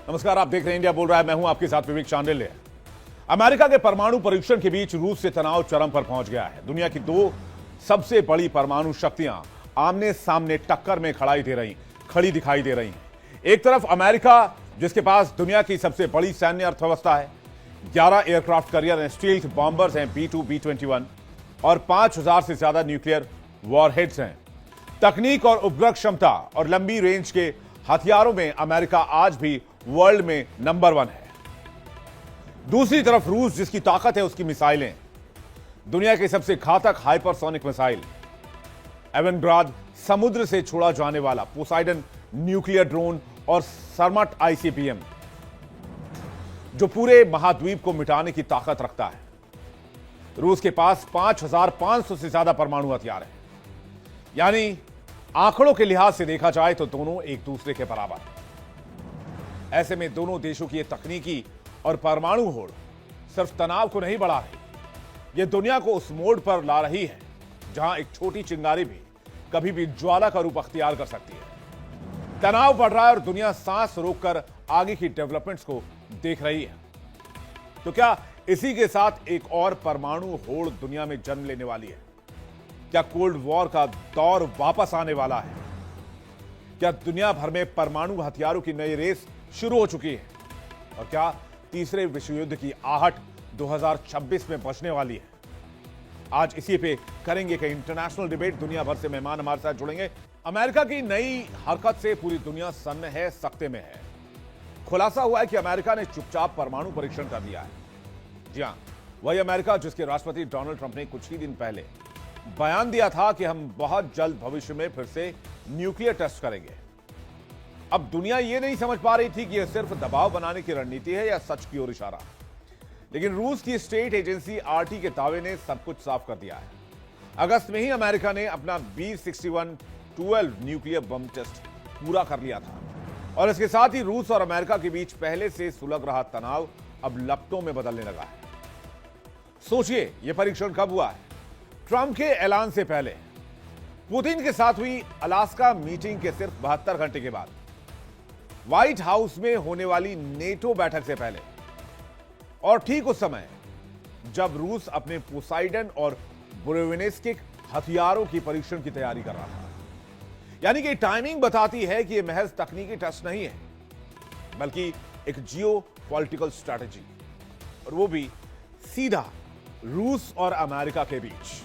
नमस्कार, आप देख रहे हैं इंडिया बोल रहा है। मैं हूं आपके साथ विवेक चांडिल्य। अमेरिका के परमाणु परीक्षण के बीच रूस से तनाव चरम पर पहुंच गया है। दुनिया की दो सबसे बड़ी परमाणु शक्तियां आमने सामने टक्कर में खड़ी दिखाई दे रही हैं। एक तरफ अमेरिका, जिसके पास दुनिया की सबसे बड़ी सैन्य अर्थव्यवस्था है, 11 aircraft carrier and stealth bombers हैं, B-2, B-21, और 5000 से ज्यादा न्यूक्लियर वॉरहेड्स हैं। तकनीक और उपग्रह क्षमता और लंबी रेंज के हथियारों में अमेरिका आज भी वर्ल्ड में नंबर 1 है। दूसरी तरफ रूस, जिसकी ताकत है उसकी मिसाइलें। दुनिया की सबसे घातक हाइपरसोनिक मिसाइल एवेनग्राद, समुद्र से छोड़ा जाने वाला पोसाइडन न्यूक्लियर ड्रोन और सरमट ICBM, जो पूरे महाद्वीप को मिटाने की ताकत रखता है। रूस के पास 5500 से ज्यादा परमाणु हथियार हैं। यानी आंकड़ों के लिहाज से देखा जाए तो दोनों एक दूसरे के बराबर हैं। ऐसे में दोनों देशों की यह तकनीकी और परमाणु होड़ सिर्फ तनाव को नहीं बढ़ा रही, यह दुनिया को उस मोड़ पर ला रही है जहां एक छोटी चिंगारी भी कभी भी ज्वाला का रूप अख्तियार कर सकती है। तनाव बढ़ रहा है और दुनिया सांस रोककर आगे की डेवलपमेंट्स को देख रही है। तो क्या इसी के साथ एक और परमाणु होड़ दुनिया में जन्म लेने वाली है? क्या कोल्ड वॉर का दौर वापस आने वाला है? क्या दुनिया भर में परमाणु हथियारों की नई रेस शुरू हो चुकी है? और क्या तीसरे विश्व युद्ध की आहट 2026 में बचने वाली है? आज इसी पे करेंगे कि इंटरनेशनल डिबेट। दुनिया भर से मेहमान हमारे साथ जुड़ेंगे। अमेरिका की नई हरकत से पूरी दुनिया सन्न है, सख्ते में है। खुलासा हुआ है कि अमेरिका ने चुपचाप परमाणु परीक्षण कर दिया है। जी हां, वही अमेरिका जिसके राष्ट्रपति डोनाल्ड ट्रंप ने कुछ ही दिन पहले बयान दिया था कि हम बहुत जल्द भविष्य में फिर से न्यूक्लियर टेस्ट करेंगे। अब दुनिया यह नहीं समझ पा रही थी कि यह सिर्फ दबाव बनाने की रणनीति है या सच की ओर इशारा। लेकिन रूस की स्टेट एजेंसी RT के दावे ने सब कुछ साफ कर दिया है। अगस्त में ही अमेरिका ने अपना B-61-12 न्यूक्लियर बम टेस्ट पूरा कर लिया था और इसके साथ ही रूस और अमेरिका के बीच पहले से सुलग रहा तनाव अब लपटों में बदलने लगा है। सोचिए, यह परीक्षण कब हुआ है? ट्रंप के ऐलान से पहले, पुतिन के साथ हुई अलास्का मीटिंग के सिर्फ 72 घंटे के बाद, व्हाइट हाउस में होने वाली नेटो बैठक से पहले, और ठीक उस समय जब रूस अपने पोसाइडन और बुरेविनेस्किक हथियारों की परीक्षण की तैयारी कर रहा था। यानी कि टाइमिंग बताती है कि यह महज तकनीकी टेस्ट नहीं है, बल्कि एक जियो पॉलिटिकल स्ट्रैटेजी, और वो भी सीधा रूस और अमेरिका के बीच।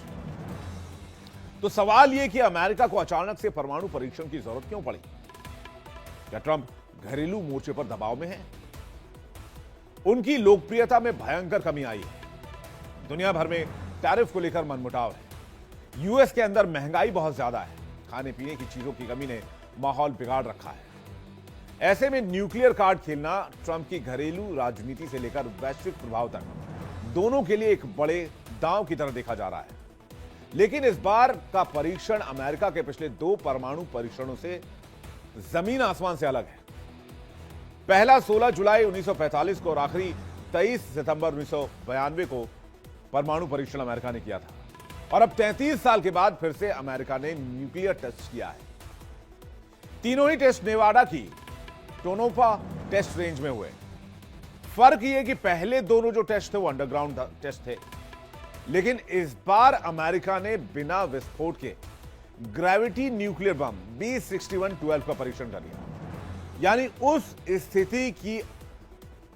तो सवाल यह कि अमेरिका को अचानक से परमाणु परीक्षण की जरूरत क्यों पड़ी? क्या ट्रंप घरेलू मोर्चे पर दबाव में है? उनकी लोकप्रियता में भयंकर कमी आई है। दुनिया भर में टैरिफ को लेकर मनमुटाव है। यूएस के अंदर महंगाई बहुत ज्यादा है। खाने पीने की चीजों की कमी ने माहौल बिगाड़ रखा है। ऐसे में न्यूक्लियर कार्ड खेलना ट्रंप की घरेलू राजनीति से लेकर वैश्विक प्रभाव तक दोनों के लिए एक बड़े दांव की तरह देखा जा रहा है। लेकिन इस बार का परीक्षण अमेरिका के पिछले 2 परमाणु परीक्षणों से जमीन आसमान से अलग है। पहला 16 जुलाई 1945 को और आखिरी 23 सितंबर 1992 को परमाणु परीक्षण अमेरिका ने किया था। और अब 33 साल के बाद फिर से अमेरिका ने न्यूक्लियर टेस्ट किया है। तीनों ही टेस्ट नेवाडा की टोनोपा टेस्ट रेंज में हुए। फर्क यह कि पहले दोनों जो टेस्ट थे वो अंडरग्राउंड टेस्ट थे, लेकिन इस बार अमेरिका ने बिना विस्फोट के ग्रेविटी न्यूक्लियर बम B-61-12 का परीक्षण कर लिया। यानी उस स्थिति की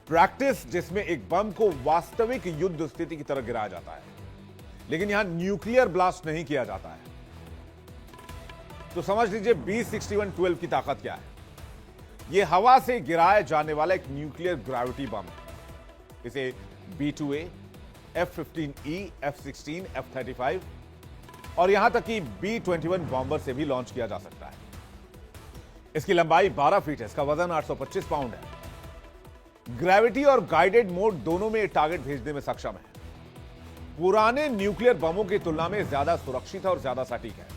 प्रैक्टिस जिसमें एक बम को वास्तविक युद्ध स्थिति की तरह गिराया जाता है, लेकिन यहां न्यूक्लियर ब्लास्ट नहीं किया जाता है। तो समझ लीजिए B-61-12 की ताकत क्या है। यह हवा से गिराया जाने वाला एक न्यूक्लियर ग्रेविटी बम है। इसे B-2A, F-15E, F-16, F-35 और यहां तक कि B-21 बॉम्बर से भी लॉन्च किया जा सकता है। इसकी लंबाई 12 फीट है, इसका वजन 825 पाउंड है। ग्रेविटी और गाइडेड मोड दोनों में टारगेट भेजने में सक्षम है। पुराने न्यूक्लियर बमों की तुलना में ज्यादा सुरक्षित और ज्यादा सटीक है।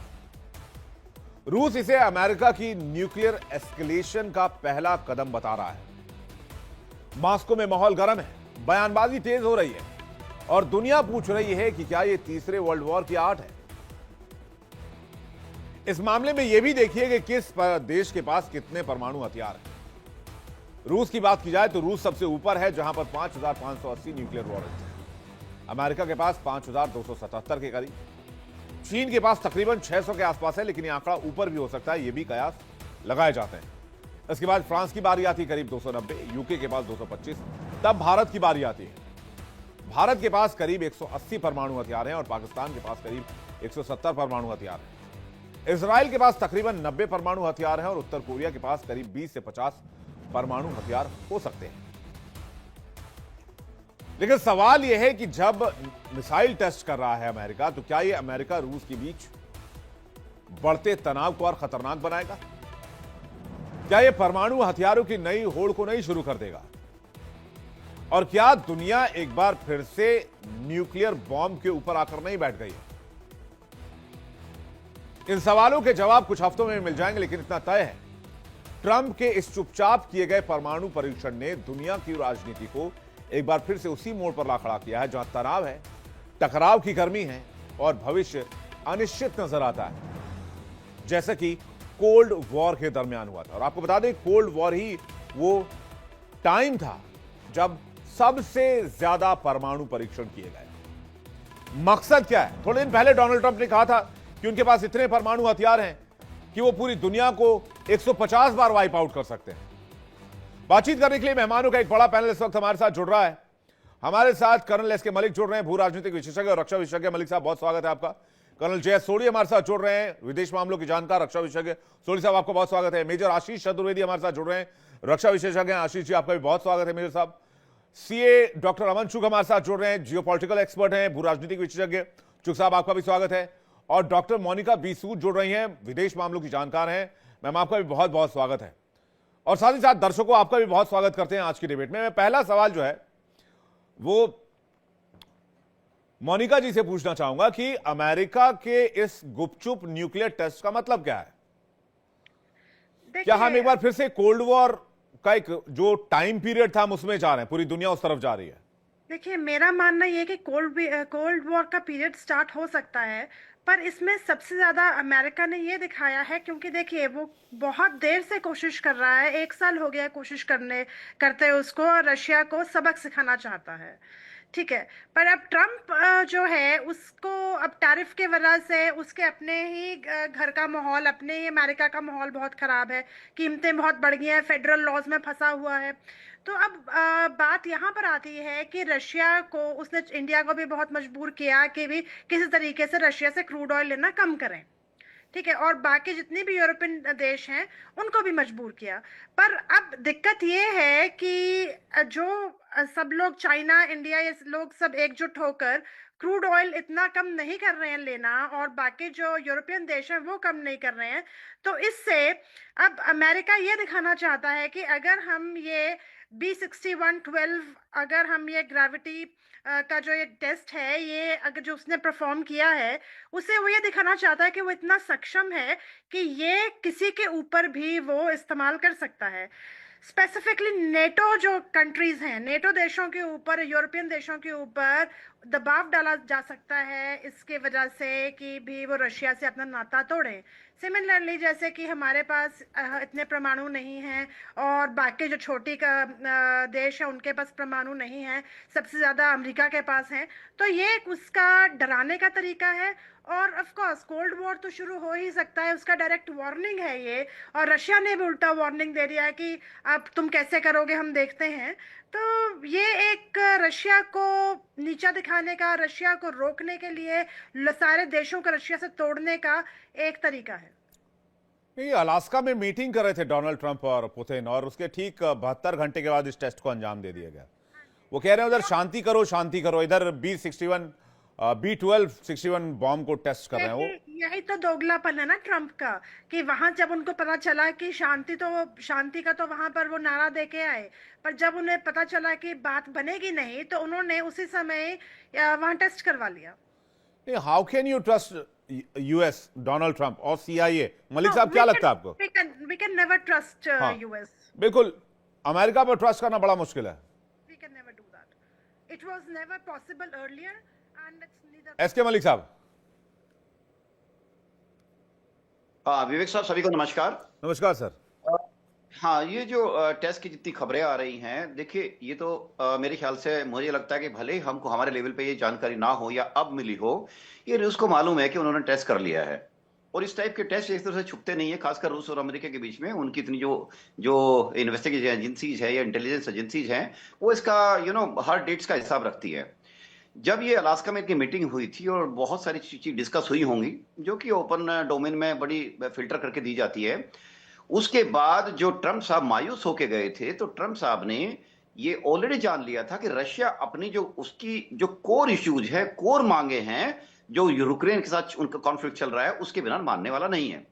रूस इसे अमेरिका की न्यूक्लियर एस्केलेशन का पहला कदम बता रहा है। मॉस्को में माहौल गर्म है, बयानबाजी तेज हो रही है और दुनिया पूछ रही है कि क्या यह तीसरे वर्ल्ड वॉर की आहट है। इस मामले में यह भी देखिए कि किस देश के पास कितने परमाणु हथियार हैं। रूस की बात की जाए तो रूस सबसे ऊपर है, जहां पर 5,580 न्यूक्लियर वॉरेंट है। अमेरिका के पास 5,277 के करीब। चीन के पास तकरीबन 600 के आसपास है, लेकिन यह आंकड़ा ऊपर भी हो सकता है, यह भी कयास लगाए जाते हैं। इसके बाद फ्रांस की बारी आती है करीब 290, यूके के पास 225, तब भारत की बारी आती है। भारत के पास करीब 180 परमाणु हथियार हैं और पाकिस्तान के पास करीब 170 परमाणु हथियार हैं। इजराइल के पास तकरीबन 90 परमाणु हथियार हैं और उत्तर कोरिया के पास करीब 20 से 50 परमाणु हथियार हो सकते हैं। लेकिन सवाल यह है कि जब मिसाइल टेस्ट कर रहा है अमेरिका, तो क्या यह अमेरिका रूस के बीच बढ़ते तनाव को और खतरनाक बनाएगा? क्या यह परमाणु हथियारों की नई होड़ को नहीं शुरू कर देगा? और क्या दुनिया एक बार फिर से न्यूक्लियर बॉम्ब के ऊपर आकर नहीं बैठ गई है? इन सवालों के जवाब कुछ हफ्तों में मिल जाएंगे, लेकिन इतना तय है, ट्रंप के इस चुपचाप किए गए परमाणु परीक्षण ने दुनिया की राजनीति को एक बार फिर से उसी मोड़ पर ला खड़ा किया है, जहां तनाव है, टकराव की गर्मी है और भविष्य अनिश्चित नजर आता है, जैसा कि कोल्ड वॉर के दरमियान हुआ था। और आपको बता दें, कोल्ड वॉर ही वो टाइम था जब सबसे ज्यादा परमाणु परीक्षण किए गए। मकसद क्या है? थोड़े दिन पहले डोनाल्ड ट्रंप ने कहा था कि उनके पास इतने परमाणु हथियार हैं कि वो पूरी दुनिया को 150 बार वाइप आउट कर सकते हैं। बातचीत करने के लिए मेहमानों का एक बड़ा पैनल इस वक्त हमारे साथ जुड़ रहा है। हमारे साथ कर्नल एस के मलिक जुड़ रहे हैं, भू राजनीतिक विशेषज्ञ और रक्षा विशेषज्ञ। मलिक साहब, बहुत स्वागत है आपका। कर्नल जयेश सोढ़ी हमारे साथ जुड़ रहे हैं, विदेश मामलों के जानकार, रक्षा विशेषज्ञ। सोढ़ी साहब, आपको बहुत स्वागत है। मेजर आशीष चतुर्वेदी हमारे साथ जुड़ रहे हैं, रक्षा विशेषज्ञ। आशीष जी, आपका भी बहुत स्वागत है मेजर साहब। सीए डॉक्टर अमन चुग हमारे साथ जुड़ रहे हैं, जियोपॉलिटिकल एक्सपर्ट हैं, भू राजनीतिक विशेषज्ञ। चुग साहब, आपका भी स्वागत है। और डॉक्टर मोनिका बी सूद जुड़ रही हैं, विदेश मामलों की जानकार हैं। मैम, आपका भी बहुत बहुत स्वागत है। और साथ ही साथ दर्शकों, आपका भी बहुत स्वागत करते हैं आज की डिबेट में। मैं पहला सवाल जो है वो मोनिका जी से पूछना चाहूंगा कि अमेरिका के इस गुपचुप न्यूक्लियर टेस्ट का मतलब क्या है? क्या हम एक बार फिर से कोल्ड वॉर का एक जो टाइम पीरियड था हम उसमें जा रहे हैं? पूरी दुनिया उस तरफ जा रही है। देखिए, मेरा मानना ये है कि कोल्ड वॉर का पीरियड स्टार्ट हो सकता है, पर इसमें सबसे ज्यादा अमेरिका ने ये दिखाया है, क्योंकि देखिए वो बहुत देर से कोशिश कर रहा है, 1 साल हो गया कोशिश करते उसको, और रशिया को सबक सिखाना चाहता है। ठीक है, पर अब ट्रम्प जो है उसको अब टैरिफ के वजह से उसके अपने ही घर का माहौल, अपने ही अमेरिका का माहौल बहुत खराब है, कीमतें बहुत बढ़ गई हैं, फेडरल लॉज में फंसा हुआ है। तो अब बात यहाँ पर आती है कि रशिया को उसने इंडिया को भी बहुत मजबूर किया कि भी किसी तरीके से रशिया से क्रूड ऑयल लेना कम करें। ठीक है, और बाकी जितने भी यूरोपियन देश हैं उनको भी मजबूर किया। पर अब दिक्कत ये है कि जो सब लोग, चाइना, इंडिया, ये लोग सब एकजुट होकर क्रूड ऑयल इतना कम नहीं कर रहे हैं लेना, और बाकी जो यूरोपियन देश हैं वो कम नहीं कर रहे हैं। तो इससे अब अमेरिका ये दिखाना चाहता है कि अगर हम ये B6112, अगर हम ये ग्रेविटी का जो ये टेस्ट है, ये अगर जो उसने परफॉर्म किया है, उसे वो ये दिखाना चाहता है कि वो इतना सक्षम है कि ये किसी के ऊपर भी वो इस्तेमाल कर सकता है। स्पेसिफिकली नेटो जो कंट्रीज हैं, नेटो देशों के ऊपर, यूरोपियन देशों के ऊपर दबाव डाला जा सकता है इसके वजह से कि भी वो रशिया से अपना नाता तोड़ें। सिमिलरली, जैसे कि हमारे पास इतने परमाणु नहीं हैं और बाकी जो छोटी देश है उनके पास परमाणु नहीं है, सबसे ज़्यादा अमेरिका के पास हैं। तो ये उसका डराने का तरीका है, और ऑफ कोर्स कोल्ड वॉर तो शुरू हो ही सकता है, उसका डायरेक्ट वार्निंग है ये। और रशिया ने भी उल्टा वार्निंग दे दिया है कि अब तुम कैसे करोगे, हम देखते हैं। तो ये एक रशिया को नीचा दिखाने का, रशिया को रोकने के लिए, सारे देशों को रशिया से तोड़ने का एक तरीका है। ये अलास्का में मीटिंग कर रहे थे डोनाल्ड ट्रंप और पुतिन, और उसके ठीक 72 घंटे के बाद इस टेस्ट को अंजाम दे दिया गया। वो कह रहे हैं उधर शांति करो, शांति करो, इधर B1261 बॉम्ब को टेस्ट कर रहे हैं वो। यही तो दोगलापन है ना ट्रंप का, कि वहां जब उनको पता चला कि शांति का तो वहां पर वो नारा दे के आए, पर जब उन्हें पता चला कि बात बनेगी नहीं, तो उन्होंने उसी समय वहां टेस्ट करवा लिया। How can you trust US, Donald Trump और CIA? मलिक साहब, क्या लगता है आपको? We can never trust US. बिल्कुल, अमेरिका पर ट्रस्ट करना बड़ा मुश्किल है। We can never do that, it was never possible earlier and it's neither. SK Malik साहब। विवेक साहब, सभी को नमस्कार। नमस्कार सर। हाँ, ये जो टेस्ट की जितनी खबरें आ रही हैं, देखिए ये तो मेरे ख्याल से मुझे लगता है कि भले ही हमको हमारे लेवल पे ये जानकारी ना हो या अब मिली हो, ये रूस को मालूम है कि उन्होंने टेस्ट कर लिया है। और इस टाइप के टेस्ट एक तरह से छुपते नहीं है, खासकर रूस और अमेरिका के बीच में। उनकी इतनी जो जो इन्वेस्टिगेशन एजेंसीज है या इंटेलिजेंस एजेंसीज हैं, वो इसका हर डेट्स का हिसाब रखती है। जब ये अलास्का में इनकी मीटिंग हुई थी और बहुत सारी चीजें डिस्कस हुई होंगी, जो कि ओपन डोमेन में बड़ी फिल्टर करके दी जाती है, उसके बाद जो ट्रंप साहब मायूस होके गए थे, तो ट्रंप साहब ने ये ऑलरेडी जान लिया था कि रशिया अपनी जो उसकी जो कोर इश्यूज है, कोर मांगे हैं, जो यूक्रेन के साथ उनका कॉन्फ्लिक्ट चल रहा है, उसके बिना मानने वाला नहीं है।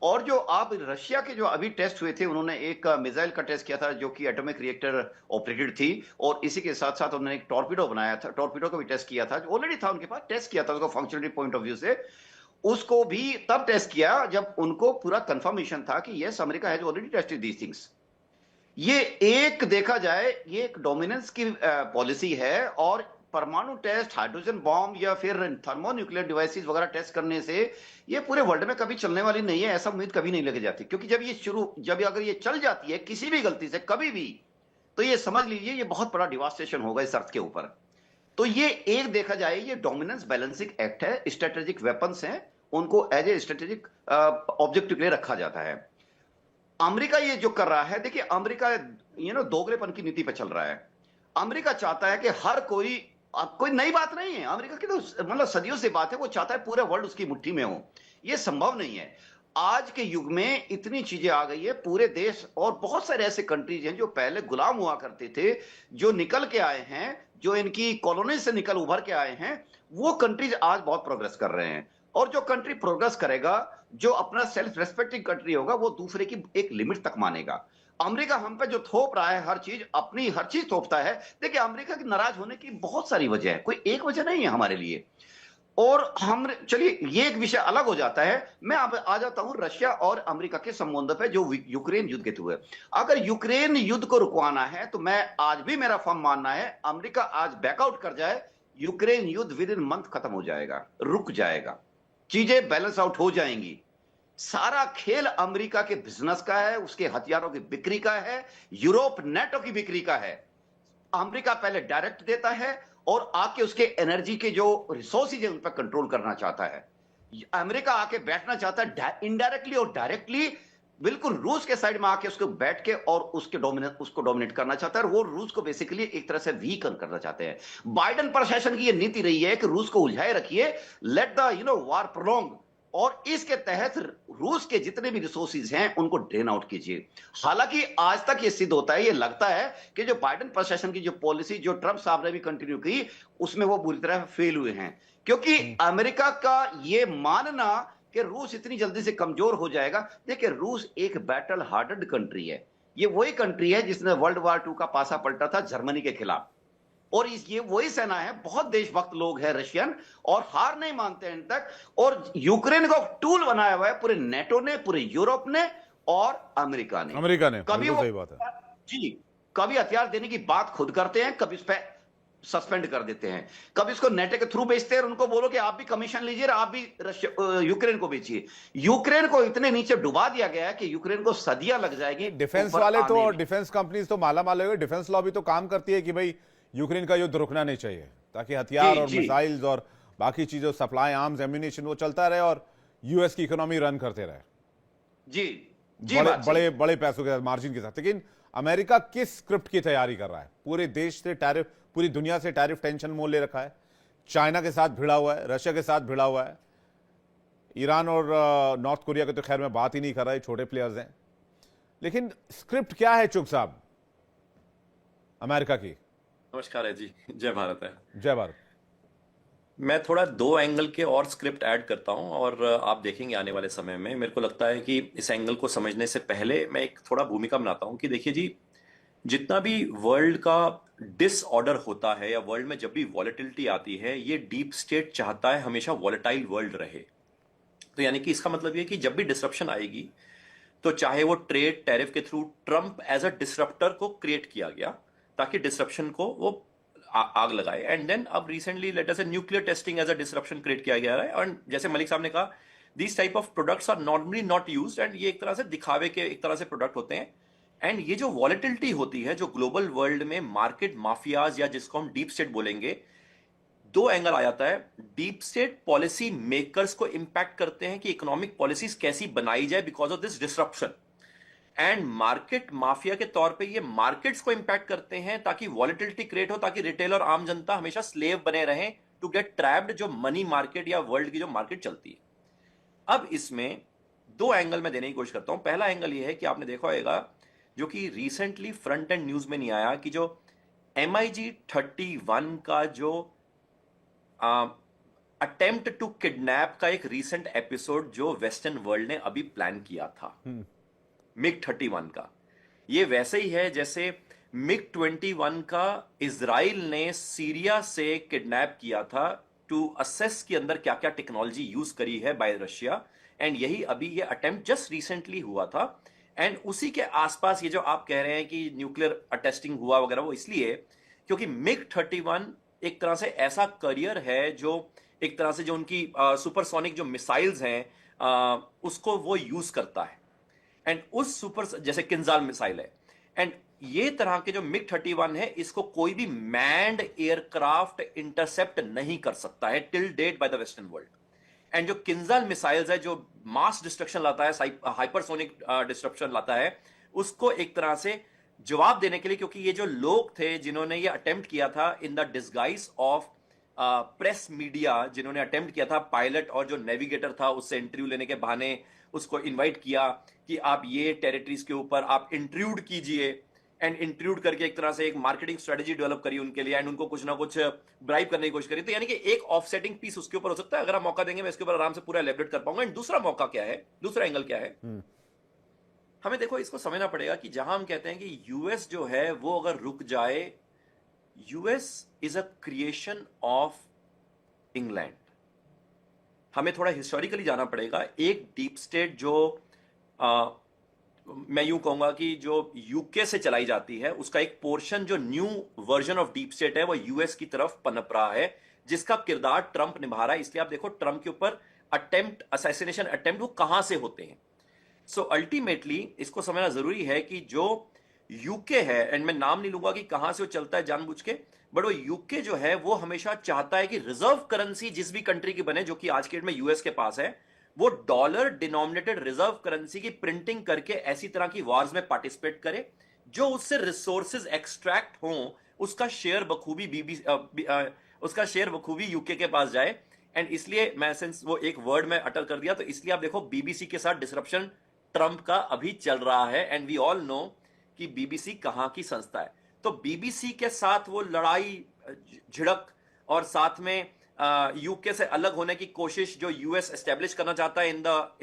और जो आप रशिया के जो अभी टेस्ट हुए थे, उन्होंने एक मिसाइल का टेस्ट किया था जो कि एटॉमिक रिएक्टर ऑपरेटेड थी, और इसी के साथ साथ उन्होंने एक टॉर्पीडो बनाया था, टॉर्पीडो का भी टेस्ट किया था, ऑलरेडी था उनके पास, टेस्ट किया था उसको फंक्शनलिटी पॉइंट ऑफ व्यू से। उसको भी तब टेस्ट किया जब उनको पूरा कंफर्मेशन था कि yes, America has already tested these things. ये एक देखा जाए, ये एक डोमिनेंस की पॉलिसी है। और परमाणु टेस्ट, हाइड्रोजन बॉम्ब या फिर थर्मोन्यूक्लियर डिवाइसेस वगैरह टेस्ट करने से ये पूरे वर्ल्ड में कभी चलने वाली नहीं है, ऐसा उम्मीद कभी नहीं लगी जाती। क्योंकि जब अगर ये चल जाती है किसी भी गलती से कभी भी, तो ये समझ लीजिए ये बहुत बड़ा डिवास्टेशन होगा इस अर्थ के ऊपर। तो ये एक देखा जाए, ये डोमिनेंस बैलेंसिंग एक्ट है। स्ट्रेटेजिक वेपन्स हैं, उनको एज ए स्ट्रेटेजिक ऑब्जेक्टिव के लिए रखा जाता है। अमेरिका ये जो कर रहा है, देखिए अमेरिका दोगलेपन की नीति पे चल रहा है। अमेरिका चाहता है कि हर कोई, अब कोई नई बात नहीं है, अमेरिका की तो मतलब सदियों से बात है, वो चाहता है पूरे वर्ल्ड उसकी मुट्ठी में हो। ये संभव नहीं है। आज के युग में इतनी चीजें आ गई है, पूरे देश और बहुत सारे ऐसे कंट्रीज हैं जो पहले गुलाम हुआ करते थे, जो निकल के आए हैं, जो इनकी कॉलोनी से निकल उभर के आए हैं, वो कंट्रीज आज बहुत प्रोग्रेस कर रहे हैं। और जो कंट्री प्रोग्रेस करेगा, जो अपना सेल्फ रेस्पेक्टिंग कंट्री होगा, वो दूसरे की एक लिमिट तक मानेगा। अमेरिका हम पे जो थोप रहा है, हर चीज अपनी हर चीज थोपता है। देखिए अमेरिका की नाराज होने की बहुत सारी वजह है, कोई एक वजह नहीं है हमारे लिए। और हम, चलिए ये एक विषय अलग हो जाता है। मैं अब आ जाता हूं रशिया और अमेरिका के संबंध पे, जो यूक्रेन युद्ध के थ्रू है। अगर यूक्रेन युद्ध को रुकवाना है, तो मैं आज भी, मेरा फर्म मानना है, अमेरिका आज बैकआउट कर जाए, यूक्रेन युद्ध विद इन मंथ खत्म हो जाएगा, रुक जाएगा, चीजें बैलेंस आउट हो जाएंगी। सारा खेल अमेरिका के बिजनेस का है, उसके हथियारों की बिक्री का है, यूरोप नेटो की बिक्री का है। अमेरिका पहले डायरेक्ट देता है और आके उसके एनर्जी के जो रिसोर्सेज है उन पर कंट्रोल करना चाहता है। अमेरिका आके बैठना चाहता है इनडायरेक्टली और डायरेक्टली, बिल्कुल रूस के साइड में आके उसको बैठ के और उसको डोमिनेट करना चाहता है। और वो रूस को बेसिकली एक तरह से वीकन करना चाहते हैं। बाइडेन प्रशासन की ये नीति रही है कि रूस को उलझाए रखिए, लेट द वार प्रोलॉन्ग, और इसके तहत रूस के जितने भी रिसोर्सेज हैं उनको ड्रेन आउट कीजिए। हालांकि आज तक ये सिद्ध होता है, ये लगता है कि जो बाइडेन प्रशासन की जो पॉलिसी, जो ट्रंप साहब ने भी कंटिन्यू की, उसमें वो बुरी तरह फेल हुए हैं। क्योंकि अमेरिका का ये मानना कि रूस इतनी जल्दी से कमजोर हो जाएगा, देखिए रूस एक बैटल हार्डेड कंट्री है। ये वही कंट्री है जिसने वर्ल्ड वॉर 2 का पासा पलटा था जर्मनी के खिलाफ। और ये वही सेना है, बहुत देशभक्त लोग हैं रशियन, और हार नहीं मानते हैं तक। और यूक्रेन को टूल बनाया हुआ है पूरे नेटो ने, पूरे यूरोप ने और अमेरिका ने। कभी वो, सही बात है जी, कभी हथियार देने की बात खुद करते हैं, कभी इस पर सस्पेंड कर देते हैं, कभी इसको नेटो के थ्रू बेचते हैं और उनको बोलो कि आप भी कमीशन लीजिए, आप भी यूक्रेन को बेचिए। यूक्रेन को इतने नीचे डुबा दिया गया है कि यूक्रेन को सदियां लग जाएगी। डिफेंस वाले तो, और डिफेंस कंपनीज तो माला माल हो, डिफेंस लॉबी तो काम करती है कि भाई यूक्रेन का युद्ध रुकना नहीं चाहिए, ताकि हथियार और मिसाइल्स और बाकी चीजों, सप्लाई, आर्म्स, एम्यूनिशन, वो चलता रहे और यूएस की इकोनॉमी रन करते रहे। जी जी, बड़े बड़े बड़े पैसों के साथ, मार्जिन के साथ। लेकिन अमेरिका किस स्क्रिप्ट की तैयारी कर रहा है? पूरे देश से टैरिफ, पूरी दुनिया से टैरिफ टेंशन मोल ले रखा है, चाइना के साथ भिड़ा हुआ है, रशिया के साथ भिड़ा हुआ है, ईरान और नॉर्थ कोरिया के तो खैर मैं बात ही नहीं कर रहा है, छोटे प्लेयर्स हैं। लेकिन स्क्रिप्ट क्या है चुग साहब अमेरिका की? नमस्कार है जी, जय भारत है। जय भारत। मैं थोड़ा दो एंगल के और स्क्रिप्ट ऐड करता हूं, और आप देखेंगे आने वाले समय में। मेरे को लगता है कि इस एंगल को समझने से पहले मैं एक थोड़ा भूमिका बनाता हूं कि देखिए जी, जितना भी वर्ल्ड का डिसऑर्डर होता है या वर्ल्ड में जब भी वॉलेटिलिटी आती है, ये डीप स्टेट चाहता है हमेशा वॉलेटाइल वर्ल्ड रहे। तो यानी कि इसका मतलब ये कि जब भी डिसरप्शन आएगी, तो चाहे वो ट्रेड टैरिफ के through Trump as a disruptor को क्रिएट किया गया ताकि डिसरप्शन को वो आग लगाए, एंड देन अब रिसेंटली लेट अस से nuclear testing as a disruption create किया गया है। और जैसे मलिक साहब ने कहा, these type of products are normally not used, and ये एक तरह से दिखावे के एक तरह से प्रोडक्ट होते हैं। एंड ये जो वॉलेटिलिटी होती है, जो ग्लोबल वर्ल्ड में मार्केट माफियाज या जिसको हम डीप स्टेट बोलेंगे, दो एंगल आ जाता है। डीप स्टेट पॉलिसी मेकर्स को इंपैक्ट करते हैं कि इकोनॉमिक पॉलिसीज कैसी बनाई जाए because of this disruption, and market mafia के तौर पे ये मार्केट्स को इंपैक्ट करते हैं ताकि वॉलेटिलिटी क्रिएट हो, ताकि रिटेल और आम जनता हमेशा स्लेव बने रहें टू गेट ट्रैप्ड जो मनी मार्केट या वर्ल्ड की जो मार्केट चलती है। अब इसमें दो एंगल में देने की कोशिश करता हूं। पहला एंगल ये है कि आपने देखा होगा, जो कि रिसेंटली फ्रंट एंड न्यूज में नहीं आया, कि जो MiG-31 का जो अटेम्प्ट टू किडनैप का एक रिसेंट एपिसोड जो वेस्टर्न वर्ल्ड ने अभी प्लान किया था, MiG-31 का, ये वैसे ही है जैसे MiG-21 का इजराइल ने सीरिया से किडनैप किया था टू असेस के अंदर क्या क्या टेक्नोलॉजी यूज करी है बाय रशिया, एंड यही अभी ये अटेम्प्ट जस्ट रिसेंटली हुआ था। एंड उसी के आसपास ये जो आप कह रहे हैं कि न्यूक्लियर टेस्टिंग हुआ वगैरह, वो इसलिए क्योंकि MiG-31 एक तरह से ऐसा करियर है जो एक तरह से जो उनकी सुपरसोनिक जो मिसाइल्स हैं उसको वो यूज करता है, एंड उस सुपर जैसे किंजाल मिसाइल है, एंड ये तरह के जो MiG-31 है इसको कोई भी मैन्ड एयरक्राफ्ट इंटरसेप्ट नहीं कर सकता है till date by the western world. And जो किंजाल मिसाइल्स है जो मास डिस्ट्रक्शन लाता है, हाइपरसोनिक डिस्ट्रक्शन लाता है, उसको एक तरह से जवाब देने के लिए, क्योंकि ये जो लोग थे जिन्होंने ये अटेम्प्ट किया था in the disguise of press media, जिन्होंने अटेम्प्ट किया था, पायलट और जो नेविगेटर था उससे इंटरव्यू लेने के बहाने उसको इनवाइट किया कि आप ये टेरिटरीज के ऊपर आप इंट्रूड कीजिए, एंड इंट्रूड करके एक तरह से एक मार्केटिंग स्ट्रेटेजी डेवलप करी उनके लिए, एंड उनको कुछ ना कुछ ब्राइब करने की कोशिश करी। तो यानी कि एक ऑफसेटिंग पीस उसके ऊपर हो सकता है। अगर आप मौका देंगे मैं इसके ऊपर आराम से पूरा एलेबरेट कर पाऊंगा। एंड दूसरा मौका क्या है, दूसरा एंगल क्या है, हमें देखो इसको समझना पड़ेगा कि जहां हम कहते हैं कि यूएस जो है वो अगर रुक जाए, US is a creation of England. हमें थोड़ा हिस्टोरिकली जाना पड़ेगा। एक डीप स्टेट जो मैं यूं कहूंगा कि जो यूके से चलाई जाती है, उसका एक पोर्शन जो new version of deep state है वो यूएस की तरफ पनप रहा है, जिसका किरदार ट्रंप निभा रहा है। इसलिए आप देखो ट्रंप के ऊपर अटेम्प्ट, असैसिनेशन अटेम्प्ट वो कहां से होते हैं। सो अल्टीमेटली इसको समझना जरूरी है कि जो यूके है, एंड मैं नाम नहीं लूंगा कि कहां से वो चलता है जानबूझ के, बट वो यूके जो है वो हमेशा चाहता है कि रिजर्व करेंसी जिस भी कंट्री की बने, जो कि आज के डेट में यूएस के पास है, वो डॉलर डिनोमिनेटेड रिजर्व करेंसी की प्रिंटिंग करके ऐसी तरह की वॉर्स में पार्टिसिपेट करे, जो उससे रिसोर्सेज एक्सट्रैक्ट हों उसका शेयर बखूबी यूके के पास जाए। एंड इसलिए मैं सिंस वो एक वर्ड में अटल कर दिया, तो इसलिए आप देखो बीबीसी के साथ डिसरप्शन ट्रंप का अभी चल रहा है, एंड वी ऑल नो कि बीबीसी कहां की संस्था है। तो बीबीसी के साथ वो लड़ाई झिड़क और साथ में यूके से अलग होने की कोशिश जो यूएस एस्टेब्लिश करना चाहता है in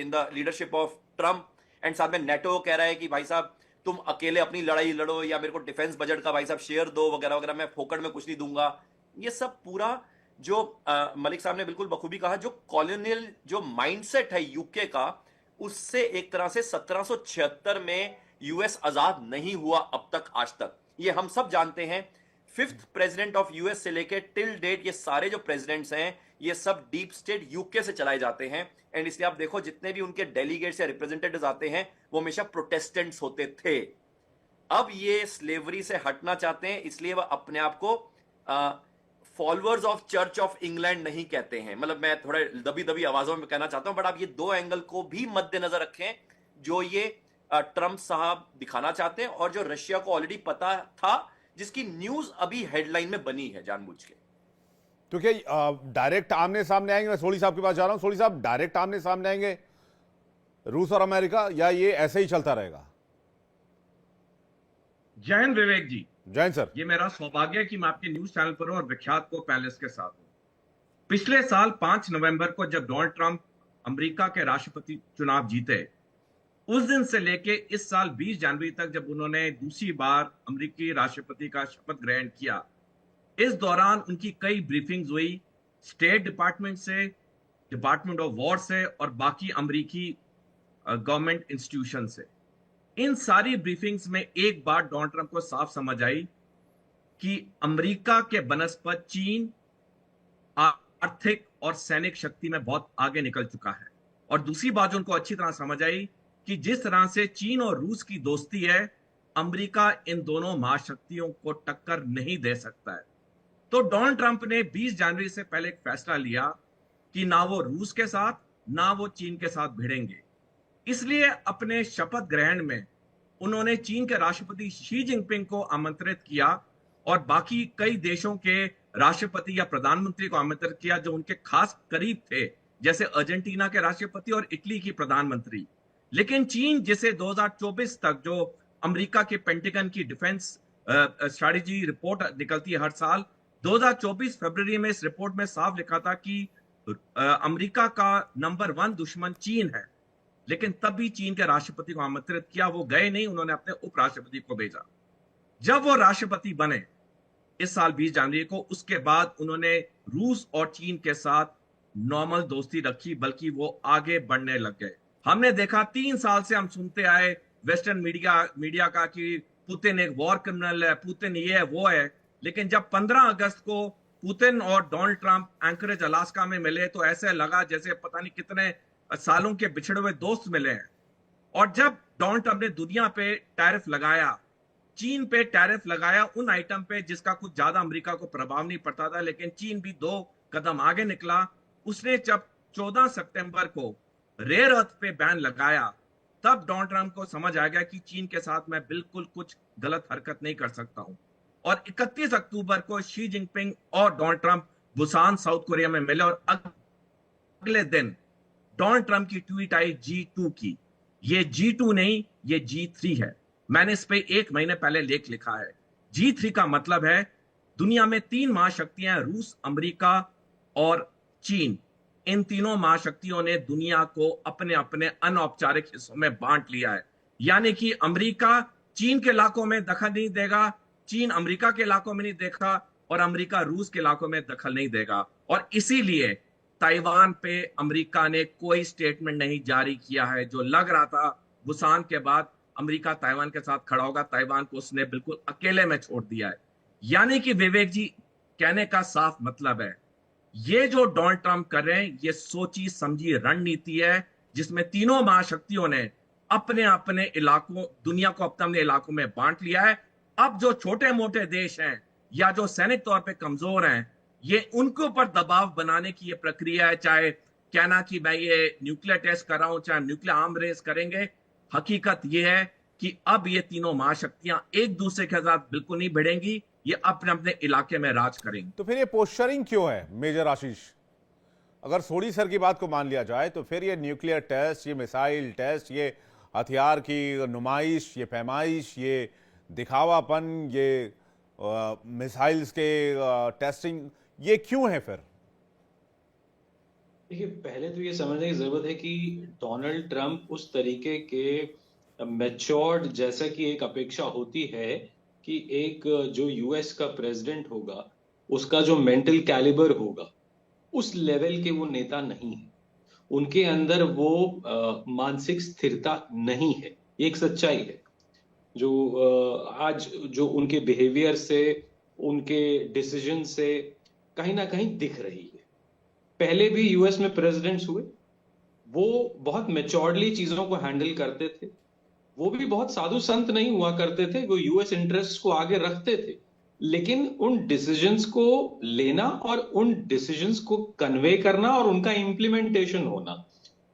the leadership of Trump, and साथ में नेटो कह रहा है कि भाई साहब तुम अकेले अपनी लड़ाई लड़ो या मेरे को डिफेंस बजट का भाई साहब शेयर दो वगैरह वगैरह, मैं फोकट में कुछ नहीं दूंगा। ये सब पूरा जो मलिक साहब ने बिल्कुल बखूबी कहा, जो कॉलोनियल जो माइंडसेट है यूके का, उससे एक तरह से 1776 में यूएस आजाद नहीं हुआ अब तक, आज तक। ये हम सब जानते हैं। 5th प्रेसिडेंट ऑफ यूएस से लेके टिल डेट ये सारे जो प्रेसिडेंट्स हैं ये सब डीप स्टेट यूके से चलाए जाते हैं। एंड इसलिए आप देखो जितने भी उनके डेलीगेट्स या रिप्रेजेंटेटिव्स आते हैं वो हमेशा प्रोटेस्टेंट्स होते थे। अब ये स्लेवरी से हटना चाहते हैं, इसलिए वह अपने आप को followers of church of England नहीं कहते हैं। मतलब मैं थोड़ा दबी दबी आवाजों में कहना चाहता हूं, बट आप ये दो एंगल को भी मद्देनजर रखें जो ये ट्रंप साहब दिखाना चाहते हैं, और जो रशिया को ऑलरेडी पता था, जिसकी न्यूज अभी हेडलाइन में बनी है जानबूझ के। तो क्या डायरेक्ट आमने सामने आएंगे? मैं सोली साहब के पास जा रहा हूं। सोली साहब, डायरेक्ट आमने सामने आएंगे रूस और अमेरिका, या ये ऐसे ही चलता रहेगा? जय हिंद विवेक जी। जय हिंद सर। ये मेरा सौभाग्य है कि मैं आपके न्यूज चैनल पर हूं और विख्यात को पैलेस के साथ हूं। पिछले साल 5 नवंबर को जब डोनाल्ड ट्रंप अमेरिका के राष्ट्रपति चुनाव जीते, उस दिन से लेके इस साल 20 जनवरी तक जब उन्होंने दूसरी बार अमेरिकी राष्ट्रपति का शपथ ग्रहण किया, इस दौरान उनकी कई ब्रीफिंग्स हुई स्टेट डिपार्टमेंट से, डिपार्टमेंट ऑफ वॉर से और बाकी अमेरिकी गवर्नमेंट इंस्टीट्यूशन से। इन सारी ब्रीफिंग्स में एक बात डोनाल्ड ट्रंप को साफ समझ आई कि अमेरिका के बनस्पत चीन आर्थिक और सैनिक शक्ति में बहुत आगे निकल चुका है। और दूसरी बात जो उनको अच्छी तरह समझ आई कि जिस तरह से चीन और रूस की दोस्ती है, अमेरिका इन दोनों महाशक्तियों को टक्कर नहीं दे सकता है। तो डोनाल्ड ट्रंप ने 20 जनवरी से पहले एक फैसला लिया कि ना वो रूस के साथ ना वो चीन के साथ भिड़ेंगे। इसलिए अपने शपथ ग्रहण में उन्होंने चीन के राष्ट्रपति शी जिनपिंग को आमंत्रित किया और बाकी कई देशों के राष्ट्रपति या प्रधानमंत्री को आमंत्रित किया जो उनके खास करीब थे, जैसे अर्जेंटीना के राष्ट्रपति और इटली की प्रधानमंत्री। लेकिन चीन, जिसे 2024 तक जो अमेरिका के पेंटागन की डिफेंस स्ट्रैटेजी रिपोर्ट निकलती है हर साल, 2024 फरवरी में इस रिपोर्ट में साफ लिखा था कि अमेरिका का नंबर 1 दुश्मन चीन है। लेकिन तब भी चीन के राष्ट्रपति को आमंत्रित किया, वो गए नहीं, उन्होंने अपने उपराष्ट्रपति को भेजा। जब वो राष्ट्रपति बने इस साल 20 जनवरी को, उसके बाद उन्होंने रूस और चीन के साथ नॉर्मल दोस्ती रखी, बल्कि वो आगे बढ़ने लग गए। हमने देखा 3 साल से हम सुनते आए वेस्टर्न मीडिया का कि पुतिन एक वॉर क्रिमिनल है, पुतिन ये है वो है। लेकिन जब 15 अगस्त को पुतिन और डोनाल्ड ट्रंप एंकरेज अलास्का में मिले तो ऐसे लगा जैसे पता नहीं कितने सालों के बिछड़े हुए दोस्त मिले हैं। और जब डोनाल्ड ट्रंप ने दुनिया पे टैरिफ लगाया, चीन पे टैरिफ लगाया उन आइटम पे जिसका कुछ ज्यादा अमेरिका को प्रभाव नहीं पड़ता था, लेकिन चीन भी 2 कदम आगे निकला। उसने जब 14 सितंबर को रेयर अर्थ पे बैन लगाया, तब डोनाल्ड ट्रंप को समझ आ गया कि चीन के साथ मैं बिल्कुल कुछ गलत हरकत नहीं कर सकता हूं। और 31 अक्टूबर को शी जिनपिंग और Donald Trump Busan south Korea में मिले और अगले दिन डोनाल्ड ट्रंप की ट्वीट आई G2 की। ये G2 नहीं, ये G3 है। मैंने इस पे 1 महीने पहले लेख लिखा है। G3 का मतलब है दुनिया में 3 महाशक्तियां, रूस, अमेरिका और चीन। इन तीनों महाशक्तियों ने दुनिया को अपने अपने अनौपचारिक हिस्सों में बांट लिया है। यानी कि अमेरिका चीन के इलाकों में दखल नहीं देगा, चीन अमेरिका के इलाकों में नहीं देगा और अमेरिका रूस के इलाकों में दखल नहीं देगा। और इसीलिए ताइवान पे अमेरिका ने कोई स्टेटमेंट नहीं जारी किया है। जो लग रहा था बुसान के बाद अमेरिका ताइवान के साथ खड़ा होगा, ताइवान को उसने बिल्कुल अकेले में छोड़ दिया है। यानी कि विवेक जी, कहने का साफ मतलब है ये जो डोनाल्ड ट्रंप कर रहे हैं ये सोची समझी रणनीति है, जिसमें तीनों महाशक्तियों ने अपने अपने इलाकों, दुनिया को अपने अपने इलाकों में बांट लिया है। अब जो छोटे मोटे देश हैं या जो सैनिक तौर पे कमजोर हैं, ये उनके ऊपर दबाव बनाने की ये प्रक्रिया है। चाहे कहना कि मैं ये न्यूक्लियर टेस्ट कर रहा हूं, चाहे न्यूक्लियर आर्म रेस करेंगे, हकीकत ये है कि अब ये तीनों महाशक्तियां एक दूसरे के साथ बिल्कुल नहीं भिड़ेंगी, ये अपने अपने इलाके में राज करेंगे। तो फिर ये पोस्चरिंग क्यों है मेजर आशीष? अगर सोडी सर की बात को मान लिया जाए तो फिर ये न्यूक्लियर टेस्ट, ये मिसाइल टेस्ट, ये हथियार की नुमाइश, ये पैमाइश, ये दिखावापन, ये मिसाइल्स के टेस्टिंग, ये क्यों है फिर? देखिए, पहले तो ये समझने की जरूरत है कि डोनाल्ड ट्रंप उस तरीके के मैच्योर्ड, जैसा कि एक अपेक्षा होती है कि एक जो यूएस का प्रेसिडेंट होगा उसका जो मेंटल कैलिबर होगा, उस लेवल के वो नेता नहीं है। उनके अंदर वो मानसिक स्थिरता नहीं है, ये एक सच्चाई है जो आज जो उनके बिहेवियर से, उनके डिसीजन से कहीं ना कहीं दिख रही है। पहले भी यूएस में प्रेसिडेंट्स हुए, वो बहुत मैच्योर्डली चीजों को हैंडल करते थे, वो भी बहुत साधु संत नहीं हुआ करते थे, वो यूएस इंटरेस्ट को आगे रखते थे, लेकिन उन डिसीजंस को लेना और उन डिसीजंस को कन्वे करना और उनका इंप्लीमेंटेशन होना,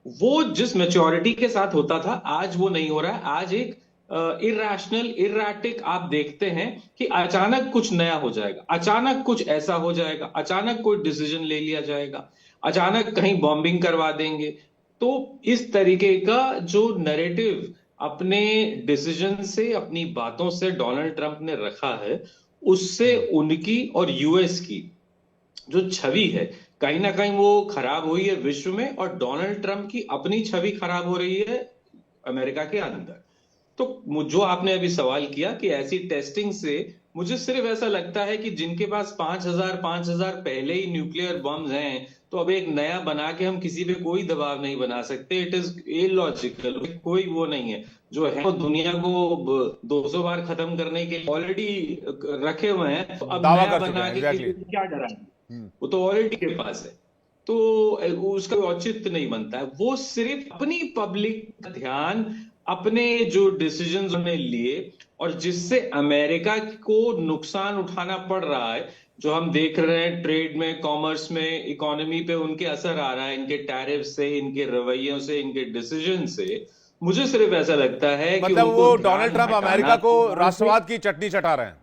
वो जिस मैच्योरिटी के साथ होता था, आज वो नहीं हो रहा है। आज एक इरैशनल, इरैटिक आप देखते हैं कि अचानक कुछ नया हो जाएगा, अचानक कुछ ऐसा हो जाएगा, अचानक कोई डिसीजन ले लिया जाएगा, अचानक कहीं बॉम्बिंग करवा देंगे। तो इस तरीके का जो नैरेटिव अपने डिसीजन से, अपनी बातों से डोनाल्ड ट्रंप ने रखा है, उससे उनकी और यूएस की जो छवि है कहीं ना कहीं वो खराब हुई है विश्व में, और डोनाल्ड ट्रंप की अपनी छवि खराब हो रही है अमेरिका के अंदर। तो जो आपने अभी सवाल किया कि ऐसी टेस्टिंग से, मुझे सिर्फ ऐसा लगता है कि जिनके पास 5000 पहले ही न्यूक्लियर बम्स हैं, तो अब एक नया बना के हम किसी पे कोई दबाव नहीं बना सकते। इट इज इलॉजिकल, कोई वो नहीं है जो है वो दुनिया को 200 बार खत्म करने के लिए ऑलरेडी रखे हुए हैं, तो अब नया बना के क्या डराएंगे? वो तो ऑलरेडी के पास है, तो उसका औचित्य नहीं बनता है। वो सिर्फ अपनी पब्लिक का ध्यान, अपने जो डिसीजन उन्होंने लिए और जिससे अमेरिका को नुकसान उठाना पड़ रहा है, जो हम देख रहे हैं ट्रेड में, कॉमर्स में, इकोनॉमी पे उनके असर आ रहा है, इनके टैरिफ से, इनके रवैयों से, इनके डिसीजन से। मुझे सिर्फ ऐसा लगता है कि मतलब उनको वो ध्यान डोनाल्ड ट्रंप हटाना अमेरिका को वहां से- राष्ट्रवाद की चटनी चटा रहे हैं।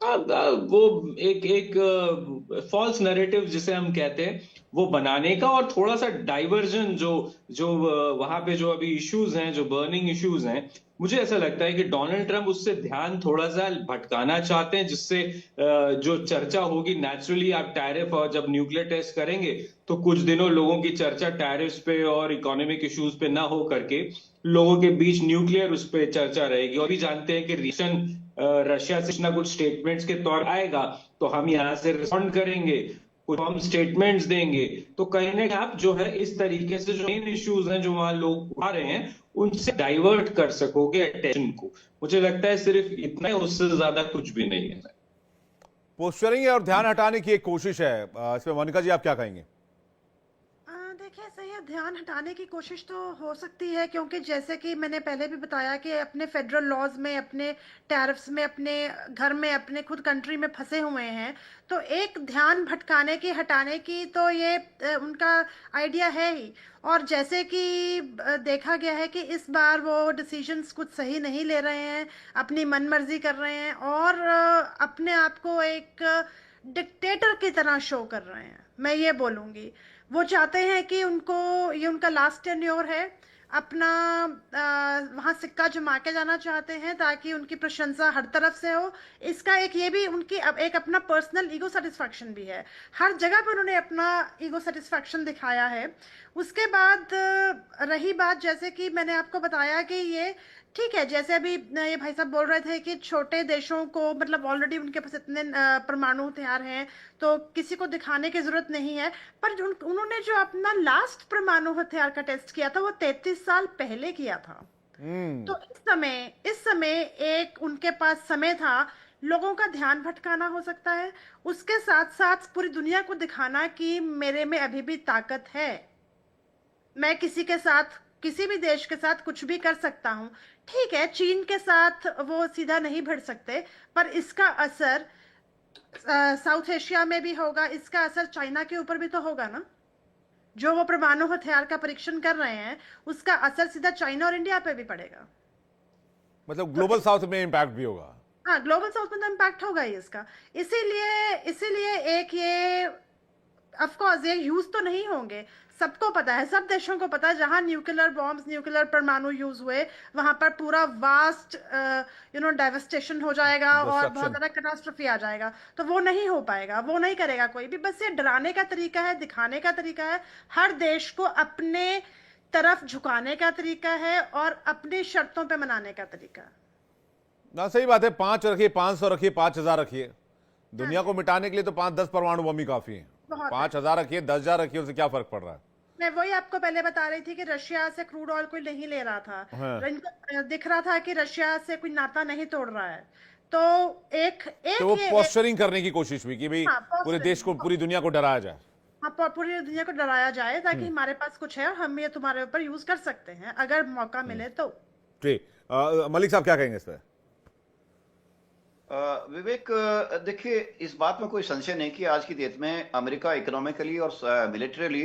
वो एक फॉल्स नैरेटिव जिसे हम कहते हैं वो बनाने का, और थोड़ा सा डाइवर्जन जो जो वहां पे जो अभी इश्यूज हैं, जो बर्निंग इश्यूज हैं, मुझे ऐसा लगता है कि डोनाल्ड ट्रंप उससे ध्यान थोड़ा सा भटकाना चाहते हैं, जिससे जो चर्चा होगी नेचुरली, आप टैरिफ और जब न्यूक्लियर टेस्ट करेंगे तो कुछ दिनों लोगों की चर्चा टैरिफ्स पे और इकोनॉमिक इश्यूज पे ना हो करके लोगों के बीच न्यूक्लियर उस पर चर्चा रहेगी। और भी जानते हैं कि रिएक्शन रशिया से कुछ ना कुछ स्टेटमेंट्स के तौर आएगा तो हम यहाँ से रिस्पॉन्ड करेंगे, कुछ हम स्टेटमेंट्स देंगे, तो कहीं ना कहीं आप जो है इस तरीके से जो मेन इश्यूज हैं जो वहां लोग उठा रहे हैं उनसे डाइवर्ट कर सकोगे अटेंशन को। मुझे लगता है सिर्फ इतना ही, उससे ज्यादा कुछ भी नहीं है। पोस्चरिंग और ध्यान हटाने की एक कोशिश है इसमें। मोनिका जी, आप क्या कहेंगे? देखिए, सही है, ध्यान हटाने की कोशिश तो हो सकती है, क्योंकि जैसे कि मैंने पहले भी बताया कि अपने फेडरल लॉज में, अपने टैरिफ्स में, अपने घर में, अपने खुद कंट्री में फंसे हुए हैं। तो एक ध्यान भटकाने की, हटाने की तो ये उनका आइडिया है ही। और जैसे कि देखा गया है कि इस बार वो डिसीजंस कुछ सही नहीं ले रहे हैं, अपनी मनमर्जी कर रहे हैं और अपने आप को एक डिक्टेटर की तरह शो कर रहे हैं, मैं ये बोलूँगी। वो चाहते हैं कि उनको, ये उनका लास्ट टेन्योर है, अपना वहाँ सिक्का जमा के जाना चाहते हैं ताकि उनकी प्रशंसा हर तरफ से हो। इसका एक ये भी उनकी अब एक अपना पर्सनल ईगो सेटिस्फैक्शन भी है, हर जगह पर उन्होंने अपना ईगो सेटिस्फैक्शन दिखाया है। उसके बाद रही बात, जैसे कि मैंने आपको बताया कि ये ठीक है, जैसे अभी ये भाई साहब बोल रहे थे कि छोटे देशों को, मतलब ऑलरेडी उनके पास इतने परमाणु हथियार हैं तो किसी को दिखाने की जरूरत नहीं है। पर उन्होंने जो अपना लास्ट परमाणु हथियार का टेस्ट किया था वो 33 साल पहले किया था। तो इस समय एक उनके पास समय था, लोगों का ध्यान भटकाना हो सकता है, उसके साथ साथ पूरी दुनिया को दिखाना कि मेरे में अभी भी ताकत है, मैं किसी के साथ, किसी भी देश के साथ कुछ भी कर सकता हूं। ठीक है, चीन के साथ वो सीधा नहीं भिड़ सकते, पर इसका असर साउथ एशिया में भी होगा, इसका असर चाइना के ऊपर भी तो होगा ना। जो वो परमाणु हथियार का परीक्षण कर रहे हैं उसका असर सीधा चाइना और इंडिया पे भी पड़ेगा। मतलब ग्लोबल साउथ में इंपैक्ट भी होगा। हाँ, ग्लोबल साउथ में तो इम्पैक्ट होगा ही इसका। इसीलिए एक ये, ऑफ कोर्स ये यूज तो नहीं होंगे, सबको पता है, सब देशों को पता है, जहां न्यूक्लियर बॉम्ब्स, न्यूक्लियर परमाणु यूज हुए वहां पर पूरा वास्ट डेवस्टेशन हो जाएगा और बहुत ज्यादा कैटास्ट्रोफी आ जाएगा। तो वो नहीं हो पाएगा, वो नहीं करेगा कोई भी। बस ये डराने का तरीका है, दिखाने का तरीका है, हर देश को अपने तरफ झुकाने का तरीका है और अपनी शर्तों पे मनाने का तरीका। ना, सही बात है। 5 रखिए, 500 रखिए, 5000 रखिए, दुनिया को मिटाने के लिए तो 5-10 परमाणु बम ही काफी है। 5000 रखिए, 10,000 रखिए, उससे क्या फर्क पड़ रहा है? मैं वही आपको पहले बता रही थी कि रशिया से क्रूड ऑयल कोई नहीं ले रहा था। हाँ। इनको दिख रहा था कि रशिया से कोई नाता नहीं तोड़ रहा है। तो एक तो वो पोस्चरिंग करने की कोशिश हुई कि भाई पूरे देश को, पूरी दुनिया को डराया जाए। हाँ, पूरी दुनिया को डराया जाए ताकि हमारे पास कुछ है और हम ये तुम्हारे ऊपर यूज कर सकते हैं अगर मौका मिले तो। ठीक, मलिक साहब क्या कहेंगे इस पर? विवेक, देखिए, इस बात में कोई संशय नहीं कि आज की डेट में अमेरिका इकोनॉमिकली और मिलिट्रीली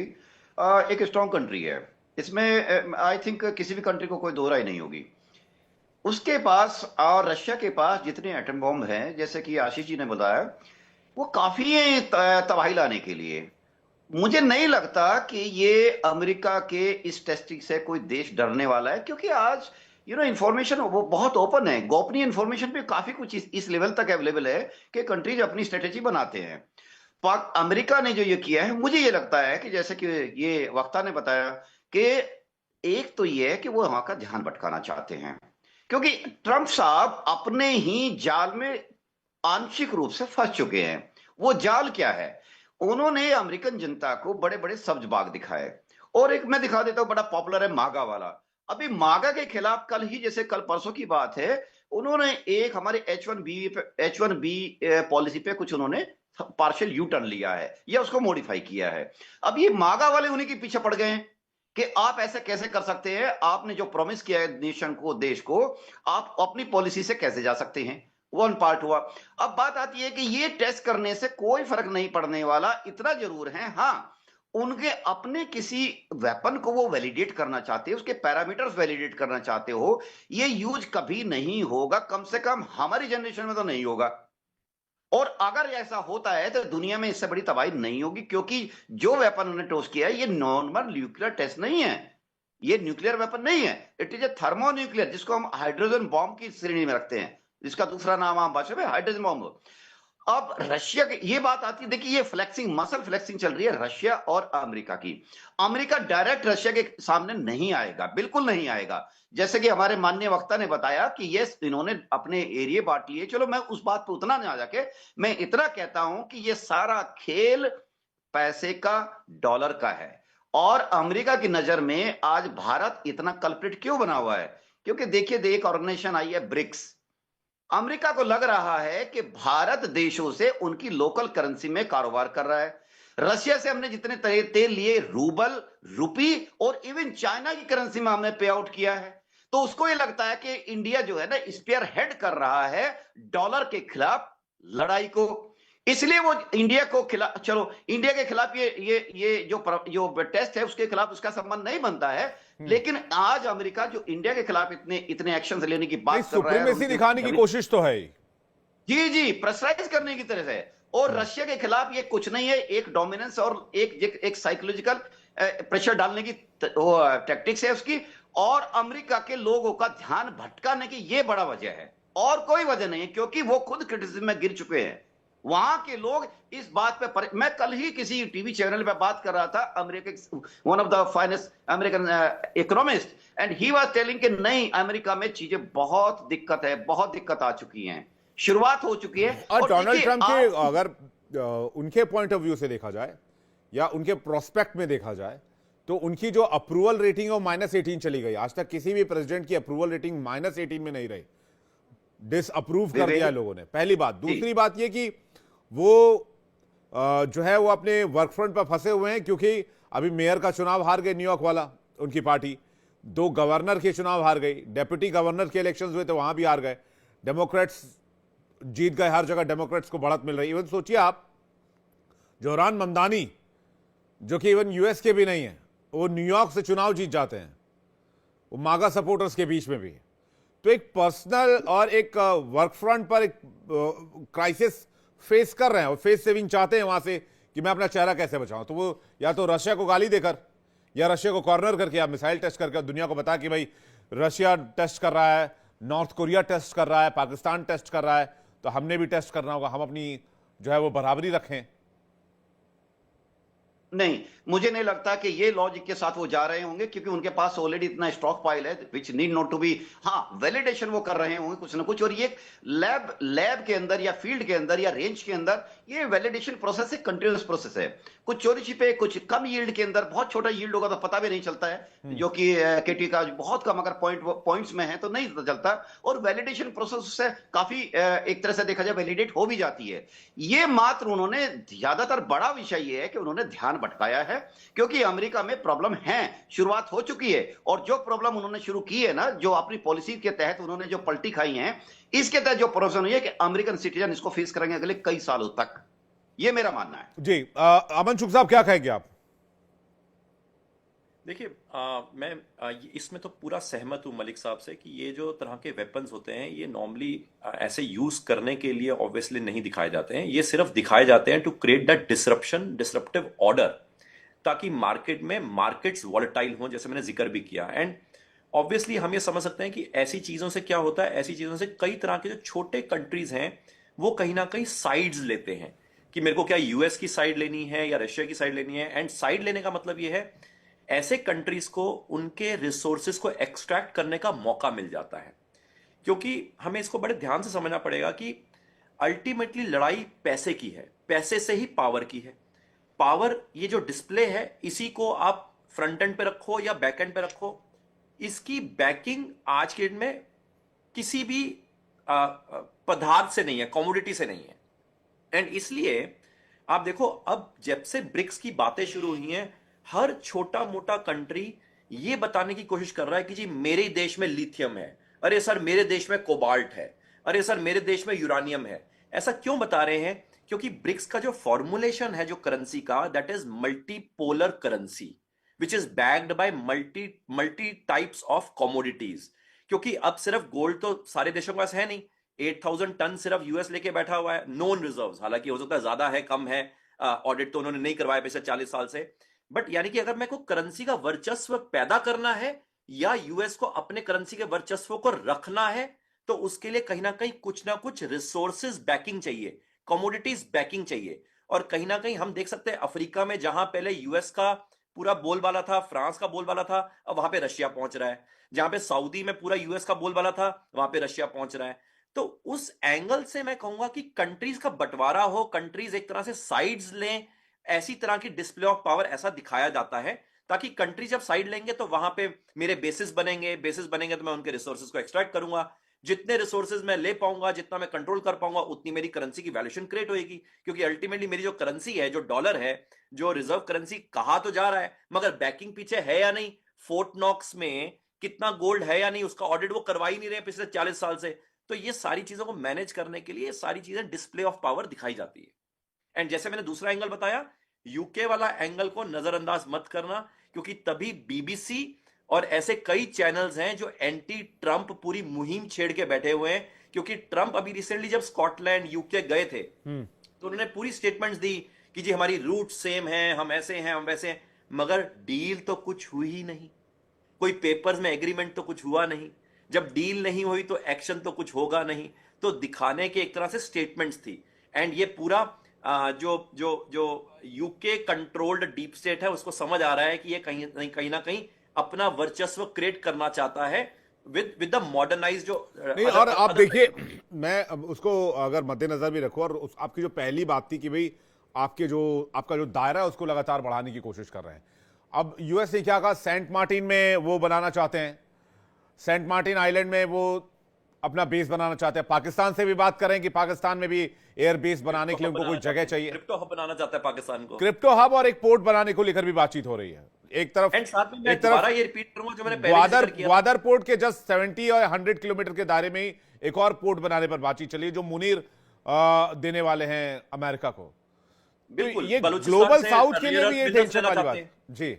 एक स्ट्रॉन्ग कंट्री है। इसमें आई थिंक किसी भी कंट्री को कोई दो राय नहीं होगी। उसके पास और रशिया के पास जितने एटम बॉम्ब हैं, जैसे कि आशीष जी ने बताया, वो काफी है तबाही लाने के लिए। मुझे नहीं लगता कि ये अमेरिका के इस टेस्टिंग से कोई देश डरने वाला है, क्योंकि आज इंफॉर्मेशन वो बहुत ओपन है, गोपनीय इंफॉर्मेशन पे काफी कुछ इस लेवल तक अवेलेबल है कि कंट्रीज अपनी स्ट्रेटेजी बनाते हैं। अमेरिका ने जो ये किया है, मुझे ये लगता है कि जैसे कि ये वक्ता ने बताया कि एक तो ये है कि वो वहां का ध्यान भटकाना चाहते हैं, क्योंकि ट्रंप साहब अपने ही जाल में आंशिक रूप से फंस चुके हैं। वो जाल क्या है? उन्होंने अमेरिकन जनता को बड़े बड़े सब्ज बाग दिखाए, और एक मैं दिखा देता हूं, बड़ा पॉपुलर है मागा वाला। अभी मागा के खिलाफ कल ही, जैसे कल परसों की बात है, उन्होंने एक हमारे H1B पॉलिसी पे कुछ उन्होंने पार्शियल यू टर्न लिया है या उसको मॉडिफाई किया है। अब ये मागा वाले उन्हीं के पीछे पड़ गए हैं कि आप ऐसे कैसे कर सकते हैं, आपने जो प्रॉमिस किया है नेशन को, देश को, आप अपनी पॉलिसी से कैसे जा सकते हैं। वन पार्ट हुआ। अब बात आती है कि ये टेस्ट करने से कोई फर्क नहीं पड़ने वाला, इतना जरूर है हाँ, उनके अपने किसी वेपन को वो वैलिडेट करना चाहते हैं, उसके पैरामीटर्स वैलिडेट करना चाहते हो, ये यूज कभी नहीं होगा, कम से कम हमारी जनरेशन में तो नहीं होगा। और अगर ऐसा होता है तो दुनिया में इससे बड़ी तबाही नहीं होगी, क्योंकि जो वेपन उन्होंने टोस्ट किया है ये नॉर्मल न्यूक्लियर टेस्ट नहीं है, ये न्यूक्लियर वेपन नहीं है, इट इज ए थर्मोन्यूक्लियर, जिसको हम हाइड्रोजन बॉम्ब की श्रेणी में रखते हैं, जिसका दूसरा नाम हम भाषा में हाइड्रोजन बॉम्ब। अब रशिया की ये बात आती है, देखिए ये फ्लेक्सिंग, मसल फ्लेक्सिंग चल रही है रशिया और अमेरिका की। अमेरिका डायरेक्ट रशिया के सामने नहीं आएगा, बिल्कुल नहीं आएगा। जैसे कि हमारे माननीय वक्ता ने बताया कि ये इन्होंने अपने एरिया बांट लिए, चलो मैं उस बात पर उतना नहीं आ जाके, मैं इतना कहता हूं कि ये सारा खेल पैसे का, डॉलर का है। और अमेरिका की नजर में आज भारत इतना कल्प्रिट क्यों बना हुआ है, क्योंकि देखिए एक ऑर्गेनाइजेशन आई है ब्रिक्स, अमेरिका को लग रहा है कि भारत देशों से उनकी लोकल करेंसी में कारोबार कर रहा है। रशिया से हमने जितने तेल लिए, रूबल, रुपी और इवन चाइना की करेंसी में हमने पे आउट किया है, तो उसको ये लगता है कि इंडिया जो है ना स्पीयर हेड कर रहा है डॉलर के खिलाफ लड़ाई को, इसलिए वो इंडिया को खिलाफ, चलो इंडिया के खिलाफ ये जो टेस्ट है उसके खिलाफ उसका संबंध नहीं बनता है, लेकिन आज अमेरिका जो इंडिया के खिलाफ इतने एक्शन लेने की बात कर रहा है, सुप्रीमेसी दिखाने की कोशिश तो है, जी प्रेशराइज करने की तरह से, और रशिया के खिलाफ ये कुछ नहीं है, एक डोमिनेंस और एक साइकोलॉजिकल प्रेशर डालने की टैक्टिक्स है उसकी, और अमेरिका के लोगों का ध्यान भटकाने की ये बड़ा वजह है, और कोई वजह नहीं है, क्योंकि वो खुद क्रिटिसिज्म में गिर चुके हैं। वहां के लोग इस बात पे मैं कल ही किसी टीवी चैनल पे बात कर रहा था, America one of the finest American economist, and he was telling कि नहीं अमेरिका में चीजें बहुत दिक्कत है, बहुत दिक्कत आ चुकी हैं, शुरुआत हो चुकी है। और डोनाल्ड ट्रंप के अगर उनके पॉइंट ऑफ व्यू से देखा जाए या उनके प्रोस्पेक्ट में देखा जाए तो उनकी जो अप्रूवल रेटिंग है -18 चली गई। आज तक किसी भी प्रेसिडेंट की अप्रूवल रेटिंग -18 में नहीं रही, डिसअप्रूव कर दिया लोगों ने, पहली बात। दूसरी बात यह कि वो जो है वो अपने वर्क फ्रंट पर फंसे हुए हैं, क्योंकि अभी मेयर का चुनाव हार गए न्यूयॉर्क वाला उनकी पार्टी, 2 गवर्नर के चुनाव हार गई, डेप्यूटी गवर्नर के इलेक्शंस हुए तो वहां भी हार गए, डेमोक्रेट्स जीत गए, हर जगह डेमोक्रेट्स को बढ़त मिल रही। इवन सोचिए आप, जोहरान ममदानी जो कि इवन यूएस के भी नहीं है, वो न्यूयॉर्क से चुनाव जीत जाते हैं, वो मागा सपोर्टर्स के बीच में भी है। तो एक पर्सनल और एक वर्क फ्रंट पर एक क्राइसिस फेस कर रहे हैं, और फेस सेविंग चाहते हैं वहां से कि मैं अपना चेहरा कैसे बचाऊं। तो वो या तो रशिया को गाली देकर या रशिया को कॉर्नर करके या मिसाइल टेस्ट करके दुनिया को बता कि भाई रशिया टेस्ट कर रहा है, नॉर्थ कोरिया टेस्ट कर रहा है, पाकिस्तान टेस्ट कर रहा है, तो हमने भी टेस्ट करना होगा, हम अपनी जो है वो बराबरी रखें। नहीं, मुझे नहीं लगता कि ये लॉजिक के साथ वो जा रहे होंगे, क्योंकि उनके पास ऑलरेडी इतना स्टॉक पाइल है which need not to be, हाँ वैलिडेशन वो कर रहे होंगे कुछ ना कुछ, और ये लैब के अंदर या फील्ड के अंदर या रेंज के अंदर ये वैलिडेशन प्रोसेस एक कंटिन्यूअस प्रोसेस है। कुछ चोरी छिपे, कुछ कम यील्ड के अंदर, बहुत छोटा यील्ड होगा तो पता भी नहीं चलता है, जो कि केटी का बहुत कम अगर पॉइंट्स में है तो नहीं पता चलता, और वैलिडेशन प्रोसेस से काफी एक तरह से देखा जाए वैलिडेट हो भी जाती है। ये मात्र उन्होंने ज्यादातर बड़ा विषय ये है कि उन्होंने ध्यान भटकाया है, क्योंकि अमेरिका में प्रॉब्लम है, शुरुआत हो चुकी है, और जो प्रॉब्लम उन्होंने शुरू की है ना, जो अपनी पॉलिसी के तहत उन्होंने जो पलटी खाई है, इसके तहत जो प्रोविजन हुई है कि अमेरिकन सिटीजन इसको फेस करेंगे अगले कई सालों तक, ये मेरा मानना है। जी अमन शुक्ला साहब क्या कहेंगे आप? देखिए मैं इसमें तो पूरा सहमत हूं मलिक साहब से कि ये जो तरह के वेपन्स होते हैं ये नॉर्मली ऐसे यूज करने के लिए ऑब्वियसली नहीं दिखाए जाते हैं, ये सिर्फ दिखाए जाते हैं to create that disruptive order, ताकि मार्केट में मार्केट्स वॉलेटाइल हों, जैसे मैंने जिक्र भी किया। एंड ऑब्वियसली हम ये समझ सकते हैं कि ऐसी चीजों से क्या होता है, ऐसी चीजों से कई तरह के जो छोटे कंट्रीज हैं वो कहीं ना कहीं साइड्स लेते हैं कि मेरे को क्या यूएस की साइड लेनी है या रशिया की साइड लेनी है। एंड साइड लेने का मतलब ये है ऐसे कंट्रीज को उनके रिसोर्सेज को एक्सट्रैक्ट करने का मौका मिल जाता है, क्योंकि हमें इसको बड़े ध्यान से समझना पड़ेगा कि अल्टीमेटली लड़ाई पैसे की है, पैसे से ही पावर की है। पावर ये जो डिस्प्ले है इसी को आप फ्रंट एंड पे रखो या बैक एंड पे रखो, इसकी बैकिंग आज के दिन में किसी भी पदार्थ से नहीं है, कमोडिटी से नहीं है। एंड इसलिए आप देखो अब जब से ब्रिक्स की बातें शुरू हुई हैं, हर छोटा मोटा कंट्री ये बताने की कोशिश कर रहा है कि जी मेरे देश में लिथियम है, अरे सर मेरे देश में कोबाल्ट है, अरे सर मेरे देश में यूरानियम है। ऐसा क्यों बता रहे हैं? क्योंकि ब्रिक्स का जो फॉर्मुलेशन है जो करेंसी का, that is multipolar currency which is backed by multi multi types of commodities. क्योंकि अब सिर्फ गोल्ड तो सारे देशों के पास है नहीं, 8,000 टन सिर्फ यूएस लेके बैठा हुआ है, नोन रिजर्व्स, हालांकि हो सकता है ज्यादा है कम है, ऑडिट तो उन्होंने नहीं करवाया पिछले 40 साल से। बट यानी कि अगर मेरे को करेंसी का वर्चस्व पैदा करना है या यूएस को अपने करेंसी के वर्चस्व को रखना है, तो उसके लिए कहीं ना कुछ रिसोर्सेज बैकिंग चाहिए, कमोडिटीज बैकिंग चाहिए। और कहीं ना कहीं हम देख सकते हैं अफ्रीका में जहां पहले यूएस का पूरा बोलबाला था, फ्रांस का बोलबाला था, अब वहां पे रशिया पहुंच रहा है। जहां पे सऊदी में पूरा यूएस का बोलबाला था, वहां पे रशिया पहुंच रहा है। तो उस एंगल से मैं कहूंगा कि कंट्रीज का बंटवारा हो, कंट्रीज एक तरह से साइड्स लें, ऐसी तरह की डिस्प्ले ऑफ पावर ऐसा दिखाया जाता है, ताकि कंट्री जब साइड लेंगे तो वहां पे मेरे बेसिस बनेंगे तो मैं उनके रिसोर्सेज को एक्सट्रैक्ट करूंगा, जितने रिसोर्सेज मैं ले पाऊंगा, जितना मैं कंट्रोल कर पाऊंगा, उतनी मेरी करेंसी की वैल्यूएशन क्रिएट होगी। क्योंकि अल्टीमेटली मेरी जो करेंसी है, जो डॉलर है, जो रिजर्व करेंसी कहा तो जा रहा है, मगर बैकिंग पीछे है या नहीं, फोर्ट नॉक्स में कितना गोल्ड है या नहीं, उसका ऑडिट वो करवा ही नहीं रहे पिछले 40 साल से। तो ये सारी चीजों को मैनेज करने के लिए सारी चीजें डिस्प्ले ऑफ पावर दिखाई जाती है। एंड जैसे मैंने दूसरा एंगल बताया, यूके वाला एंगल को नजरअंदाज मत करना, क्योंकि तभी बीबीसी और ऐसे कई चैनल्स हैं जो एंटी ट्रंप पूरी मुहिम छेड़ के बैठे हुए हैं। क्योंकि ट्रंप अभी रिसेंटली जब स्कॉटलैंड यूके गए थे तो उन्होंने पूरी स्टेटमेंट्स दी कि जी हमारी रूट सेम है, हम ऐसे हैं, हम वैसे हैं, मगर डील तो कुछ हुई ही नहीं, कोई पेपर्स में एग्रीमेंट तो कुछ हुआ नहीं। जब डील नहीं हुई तो एक्शन तो कुछ होगा नहीं। तो दिखाने के एक तरह से स्टेटमेंट्स थी। एंड ये पूरा जो यूके कंट्रोल्ड डीप स्टेट है, उसको समझ आ रहा है कि ये कहीं ना कहीं अपना वर्चस्व क्रिएट करना चाहता है विद द मॉडर्नाइज जो नहीं। और आप देखिए, मैं उसको अगर मद्देनजर भी रखूं, और आपकी जो पहली बात थी कि भाई आपका जो दायरा है उसको लगातार बढ़ाने की कोशिश कर रहे हैं। अब यूएस ने क्या कहा, सेंट मार्टिन में वो बनाना चाहते हैं, सेंट मार्टिन आइलैंड में वो अपना बेस बनाना चाहते हैं। पाकिस्तान से भी बात करें कि पाकिस्तान में भी एयर बेस बनाने के लिए उनको कोई जगह चाहिए, क्रिप्टो हब बनाना चाहता है पाकिस्तान को, क्रिप्टो हब, और एक पोर्ट बनाने को लेकर भी बातचीत हो रही है। एक तरफ ये रिपीट करूंगा जो मैंने पहले जिक्र किया, ग्वादर पोर्ट के जस्ट 70 और 100 किलोमीटर के दायरे में ही एक और पोर्ट बनाने पर बातचीत चली है, जो मुनीर देने वाले हैं अमेरिका को। बिल्कुल, ये ग्लोबल साउथ के लिए भी ये टेंशन वाली बात। जी,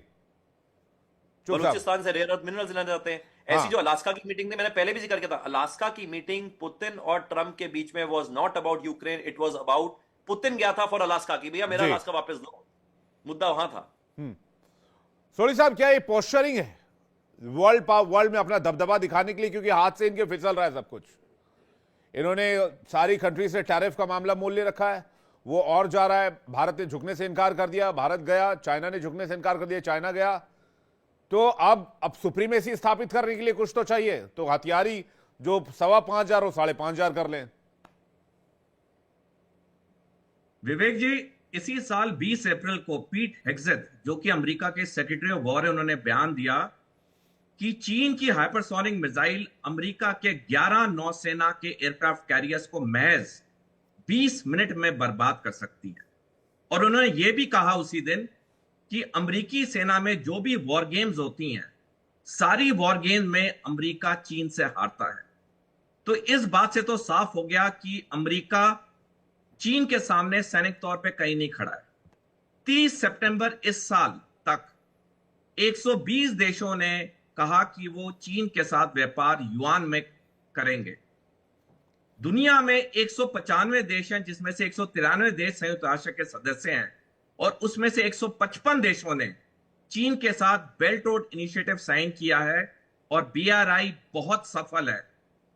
बलूचिस्तान से रेयर अर्थ मिनरल्स लेना चाहते हैं। ऐसी जो अलास्का की मीटिंग थी, मैंने पहले भी जिक्र किया था, अलास्का की मीटिंग पुतिन और ट्रंप के बीच में was not about Ukraine, it was about, Putin गया था फॉर अलास्का की, भैया मेरा अलास्का वापस दो, मुद्दा वहां था। सोनी साहब, क्या ये पोस्चरिंग है वर्ल्ड में अपना दबदबा दिखाने के लिए? क्योंकि हाथ से इनके फिसल रहा है सब कुछ। इन्होंने सारी कंट्री से टैरिफ का मामला मोल ले रखा है, वो और जा रहा है। भारत ने झुकने से इनकार कर दिया, भारत गया, चाइना ने झुकने से इनकार कर दिया, चाइना गया। तो अब सुप्रीमेसी स्थापित करने के लिए कुछ तो चाहिए, तो हथियारी जो 5,500 और 5,500 कर लें। विवेक जी, इसी साल 20 अप्रैल को पीट हेग्सेथ, जो कि अमेरिका के सेक्रेटरी ऑफ वॉर है, उन्होंने बयान दिया कि चीन की हाइपरसोनिक मिसाइल अमेरिका के 11 नौसेना के एयरक्राफ्ट कैरियर्स को महज 20 मिनट में बर्बाद कर सकती है। और उन्होंने यह भी कहा उसी दिन कि अमेरिकी सेना में जो भी वॉर गेम्स होती हैं, सारी वॉर गेम में अमेरिका चीन से हारता है। तो इस बात से तो साफ हो गया कि अमेरिका चीन के सामने सैनिक तौर पे कहीं नहीं खड़ा है। 30 सितंबर इस साल तक 120 देशों ने कहा कि वो चीन के साथ व्यापार युआन में करेंगे। दुनिया में 195 देश हैं, जिसमें से 193 देश संयुक्त राष्ट्र के सदस्य हैं, और उसमें से 155 देशों ने चीन के साथ बेल्ट रोड इनिशिएटिव साइन किया है। और बीआरआई बहुत सफल है।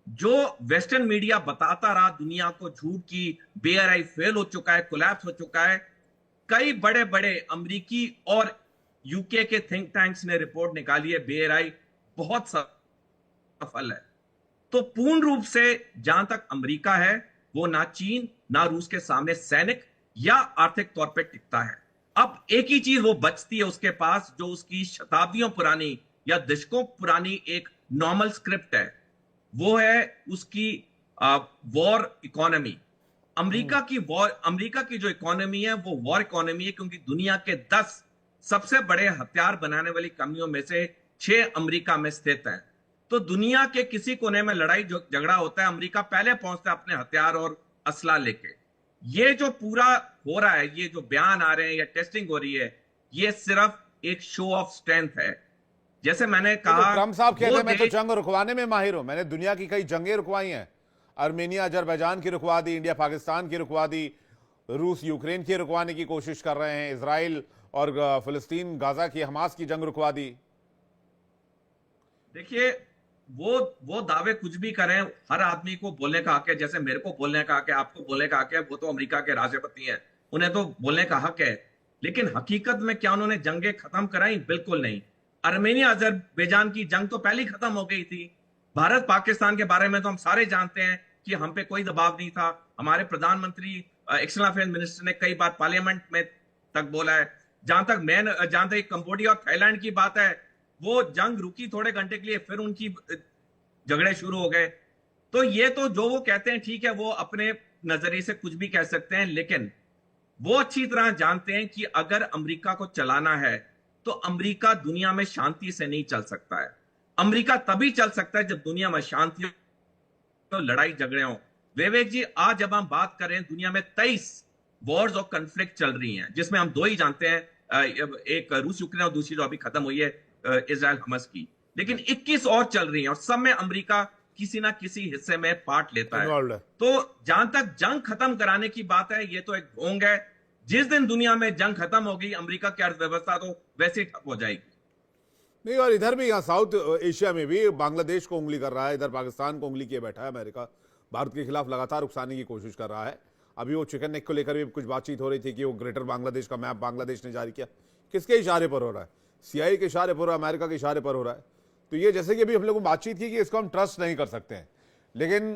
जो वेस्टर्न मीडिया बताता रहा दुनिया को झूठ की बीआरआई फेल हो चुका है, कोलैप्स हो चुका है, कई बड़े बड़े अमेरिकी और यूके के थिंक टैंक्स ने रिपोर्ट निकाली है बीआरआई बहुत सफल है। तो पूर्ण रूप से जहां तक अमेरिका है, वो ना चीन ना रूस के सामने सैनिक या आर्थिक तौर पे टिकता है। अब एक ही चीज वो बचती है उसके पास, जो उसकी शताब्दियों पुरानी या दशकों पुरानी एक नॉर्मल स्क्रिप्ट है, वो है उसकी वॉर इकोनॉमी। अमेरिका की जो इकोनॉमी है वो वॉर इकोनॉमी है, क्योंकि दुनिया के 10 सबसे बड़े हथियार बनाने वाली कंपनियों में से 6 अमेरिका में स्थित हैं। तो दुनिया के किसी कोने में लड़ाई झगड़ा होता है, अमेरिका पहले पहुंचता है अपने हथियार और असला लेके। ये जो पूरा हो रहा है, ये जो बयान आ रहे हैं या टेस्टिंग हो रही है, ये सिर्फ एक शो ऑफ स्ट्रेंथ है। जैसे मैंने कहा, ट्रम्प साहब कहते वो हैं मैं तो देश- जंग रुकवाने में माहिर हूं, मैंने दुनिया की कई जंगें रुकवाई हैं, आर्मेनिया अजरबैजान की रुकवा दी, इंडिया पाकिस्तान की रुकवा दी, रूस यूक्रेन की रुकवाने की कोशिश कर रहे हैं, इसराइल और फिलिस्तीन गाजा की हमास की जंग रुकवा दी। देखिए, वो दावे कुछ भी करें, हर आदमी को बोलने का हक है। जैसे मेरे को बोलने का हक है, आपको बोलने का हक है, वो तो अमेरिका के राष्ट्रपति हैं, उन्हें तो बोलने का हक है। लेकिन हकीकत में क्या उन्होंने जंगें खत्म कराई? बिल्कुल नहीं। आर्मेनिया अजरबैजान की जंग तो पहले ही खत्म हो गई थी। भारत पाकिस्तान के बारे में तो हम सारे जानते हैं कि हम पे कोई दबाव नहीं था। हमारे प्रधानमंत्री, एक्सटर्नल अफेयर्स मिनिस्टर ने कई बार पार्लियामेंट में तक बोला है। जहां तक कंबोडिया और थाईलैंड की बात है, वो जंग रुकी थोड़े घंटे के लिए, फिर उनकी झगड़े शुरू हो गए। तो ये तो जो वो कहते हैं ठीक है, वो अपने नजरिए से कुछ भी कह सकते हैं, लेकिन वो अच्छी तरह जानते हैं कि अगर अमेरिका को चलाना है तो अमेरिका दुनिया में शांति से नहीं चल सकता है। अमेरिका तभी चल सकता है जब दुनिया में शांति हो, लड़ाई झगड़े हो। विवेक जी, आज जब हम बात करें, दुनिया में 23 वॉर्स और कन्फ्लिक्ट चल रही हैं, जिसमें हम 2 ही जानते हैं, एक रूस यूक्रेन और दूसरी जो अभी खत्म हुई है इजराइल हमास की, लेकिन 21 और चल रही हैं और सब में अमेरिका किसी ना किसी हिस्से में पार्ट लेता है। तो जहां तक जंग खत्म कराने की बात है, ये तो एक ढोंग है। जिस दिन दुनिया में जंग खत्म होगी, अमेरिका की अर्थव्यवस्था तो वैसे ही ठप हो जाएगी। नहीं, और इधर भी, यहाँ साउथ एशिया में भी बांग्लादेश को उंगली कर रहा है, इधर पाकिस्तान को उंगली किए बैठा है अमेरिका। भारत के खिलाफ लगातार उकसाने की कोशिश कर रहा है। अभी वो चिकन नेक को लेकर भी कुछ बातचीत हो रही थी कि वो ग्रेटर बांग्लादेश का मैप बांग्लादेश ने जारी किया। किसके इशारे पर हो रहा है? CIA के इशारे पर हो रहा है, अमेरिका के इशारे पर हो रहा है। तो ये जैसे कि अभी हम लोगों ने बातचीत की कि इसको हम ट्रस्ट नहीं कर सकते हैं, लेकिन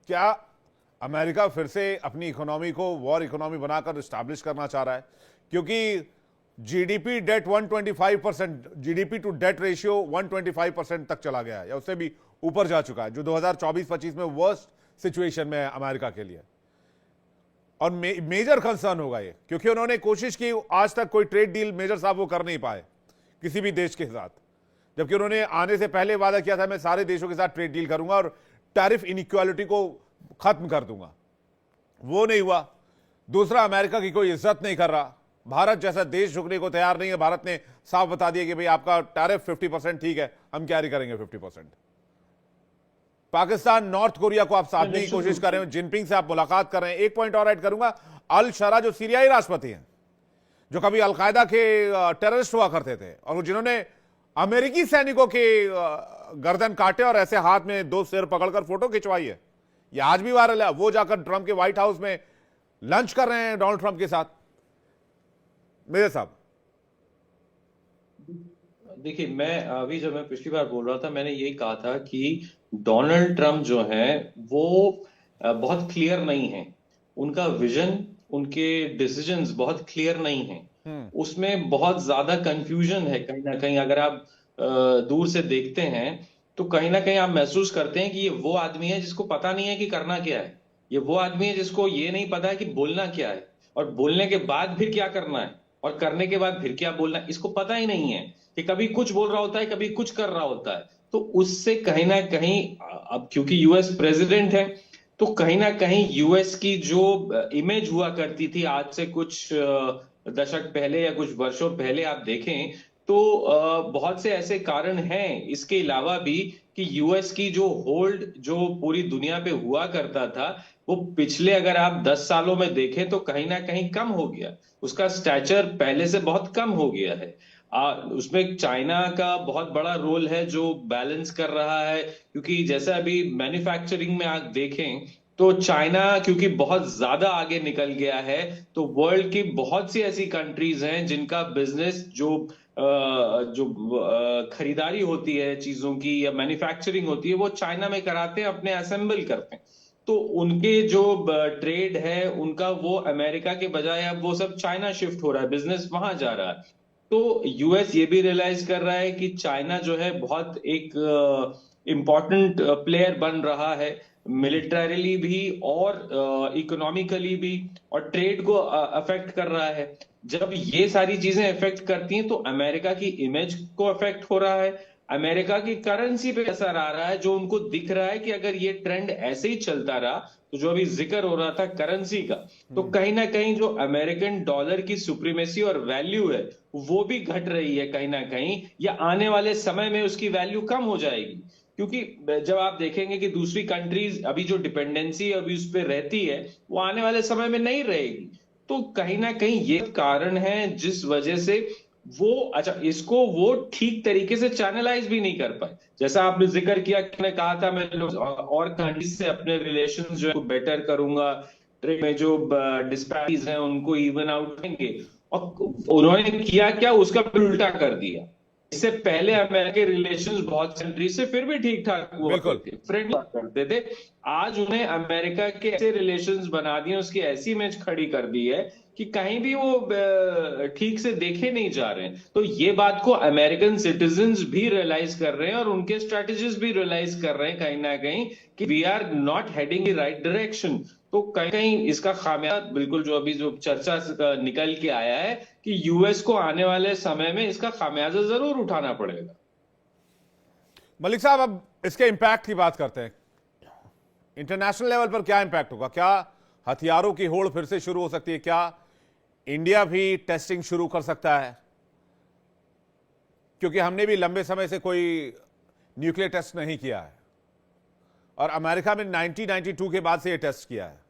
क्या अमेरिका फिर से अपनी इकोनॉमी को वॉर इकोनॉमी बनाकर स्टैब्लिश करना चाह रहा है? क्योंकि GDP debt 125%, GDP to debt ratio 125% तक चला गया है या उससे भी ऊपर जा चुका है, जो 2024-25 में वर्स्ट सिचुएशन में है अमेरिका के लिए। और मेजर कंसर्न होगा ये, क्योंकि उन्होंने कोशिश की, आज तक कोई ट्रेड डील मेजर साहब वो कर नहीं पाए किसी भी देश के साथ, जबकि उन्होंने आने से पहले वादा किया था मैं सारे देशों के साथ ट्रेड डील करूंगा और टैरिफ इनइक्वालिटी को खत्म कर दूंगा। वो नहीं हुआ। दूसरा, अमेरिका की कोई इज्जत नहीं कर रहा। भारत जैसा देश झुकने को तैयार नहीं है। भारत ने साफ बता दिया कि भाई आपका टैरिफ 50% ठीक है, हम कैरी करेंगे 50%। पाकिस्तान, नॉर्थ कोरिया को आप साधने की कोशिश कर रहे हो, जिनपिंग से आप मुलाकात कर रहे हैं। एक पॉइंट और ऐड करूंगा, अल शरा जो सीरियाई राष्ट्रपति हैं, जो कभी अलकायदा के टेररिस्ट हुआ करते थे और जिन्होंने अमेरिकी सैनिकों के गर्दन काटे और ऐसे हाथ में 2 सिर पकड़कर फोटो खिंचवाई है, ये आज भी वायरल है। वो जाकर ट्रंप के व्हाइट हाउस में लंच कर रहे हैं डोनाल्ड ट्रंप के साथ। मेरे साहब, देखिए, जब मैं पिछली बार बोल रहा था, मैंने यही कहा था कि डोनाल्ड ट्रंप जो है वो बहुत क्लियर नहीं है। उनका विजन, उनके डिसीजंस बहुत क्लियर नहीं है। उसमें बहुत ज्यादा कंफ्यूजन है कहीं ना कहीं। अगर आप दूर से देखते हैं तो कहीं ना कहीं आप महसूस करते हैं कि ये वो आदमी है जिसको पता नहीं है कि करना क्या है। ये वो आदमी है जिसको ये नहीं पता है कि बोलना क्या है, और बोलने के बाद फिर क्या करना है, और करने के बाद फिर क्या बोलना है, इसको पता ही नहीं है। कि कभी कुछ बोल रहा होता है, कभी कुछ कर रहा होता है। तो उससे कहीं ना कहीं, अब क्योंकि यूएस प्रेसिडेंट है, तो कहीं ना कहीं यूएस की जो इमेज हुआ करती थी आज से कुछ दशक पहले या कुछ वर्षों पहले आप देखें तो बहुत से ऐसे कारण हैं इसके अलावा भी कि यूएस की जो होल्ड जो पूरी दुनिया पे हुआ करता था, वो पिछले अगर आप 10 सालों में देखें तो कहीं ना कहीं कम हो गया। उसका स्टैचर पहले से बहुत कम हो गया है। उसमें चाइना का बहुत बड़ा रोल है जो बैलेंस कर रहा है, क्योंकि जैसे अभी मैन्युफैक्चरिंग में आप देखें तो चाइना क्योंकि बहुत ज्यादा आगे निकल गया है, तो वर्ल्ड की बहुत सी ऐसी कंट्रीज हैं जिनका बिजनेस जो खरीदारी होती है चीजों की या मैन्युफैक्चरिंग होती है वो चाइना में कराते हैं, अपने असेंबल करते हैं। तो उनके जो ट्रेड है उनका वो अमेरिका के बजाय अब वो सब चाइना शिफ्ट हो रहा है, बिजनेस वहां जा रहा है। तो यूएस ये भी रियलाइज कर रहा है कि चाइना जो है बहुत एक इंपॉर्टेंट प्लेयर बन रहा है, मिलिटरीली भी और इकोनॉमिकली भी, और ट्रेड को अफेक्ट कर रहा है। जब ये सारी चीजें अफेक्ट करती हैं तो अमेरिका की इमेज को अफेक्ट हो रहा है, अमेरिका की करेंसी पे असर आ रहा है, जो उनको दिख रहा है कि अगर ये ट्रेंड ऐसे ही चलता रहा, तो जो अभी जिक्र हो रहा था करेंसी का, तो कहीं ना कहीं जो अमेरिकन डॉलर की सुप्रीमेसी और वैल्यू है वो भी घट रही है कहीं ना कहीं, या आने वाले समय में उसकी वैल्यू कम हो जाएगी। क्योंकि जब आप देखेंगे कि दूसरी कंट्रीज अभी जो डिपेंडेंसी अभी उस पर रहती है, वो आने वाले समय में नहीं रहेगी। तो कहीं ना कहीं ये कारण है जिस वजह से वो, अच्छा, इसको वो ठीक तरीके से चैनलाइज भी नहीं कर पाए। जैसा आपने जिक्र किया कि मैं कहा था मैं लोग और कंट्रीज से अपने रिलेशंस जो है बेटर करूंगा, ट्रेड में जो डिस्पैरिटीज हैं उनको इवन आउट करेंगे, और उन्होंने किया क्या, उसका उल्टा कर दिया। इससे पहले अमेरिकी रिलेशंस बहुत कंट्री से फिर भी ठीक ठाक हुआ करते, फ्रेंड करते थे। आज उन्हें अमेरिका के ऐसे रिलेशंस बना दिए, उसकी ऐसी इमेज खड़ी कर दी है कि कहीं भी वो ठीक से देखे नहीं जा रहे हैं। तो ये बात को अमेरिकन सिटीजन्स भी रियलाइज कर रहे हैं और उनके स्ट्रेटेजिस्ट भी रियलाइज कर रहे हैं कहीं ना कहीं कि we are not heading in right direction. तो कहीं कहीं इसका खामियाजा बिल्कुल जो अभी जो चर्चा निकल के आया है कि यूएस को आने वाले समय में इसका खामियाजा जरूर उठाना पड़ेगा। मलिक साहब, अब इसके इंपैक्ट की बात करते हैं। इंटरनेशनल लेवल पर क्या इंपैक्ट होगा? क्या हथियारों की होड़ फिर से शुरू हो सकती है? क्या इंडिया भी टेस्टिंग शुरू कर सकता है? क्योंकि हमने भी लंबे समय से कोई न्यूक्लियर टेस्ट नहीं किया है और अमेरिका में 1992 के बाद से यह टेस्ट किया है।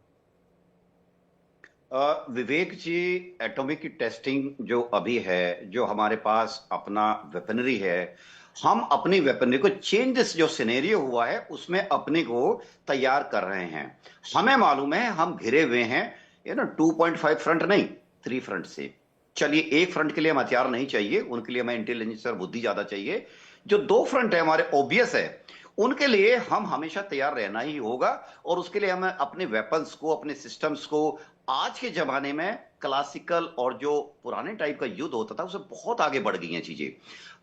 विवेक जी, एटॉमिक की टेस्टिंग जो अभी है, जो हमारे पास अपना वेपनरी है, हम अपनी वेपनरी को चेंज जो सिनेरियो हुआ है उसमें अपने को तैयार कर रहे हैं। हमें मालूम है हम घिरे हुए हैं, 2.5 फ्रंट नहीं 3 फ्रंट से। चलिए, एक फ्रंट के लिए हम हथियार नहीं चाहिए, उनके लिए हमें इंटेलिजेंस और बुद्धि ज्यादा चाहिए। जो 2 फ्रंट है हमारे ऑब्वियस है, उनके लिए हम हमेशा तैयार रहना ही होगा। और उसके लिए हमें अपने वेपन्स को, अपने सिस्टम्स को, आज के जमाने में क्लासिकल और जो पुराने टाइप का युद्ध होता था उससे बहुत आगे बढ़ गई हैं चीजें।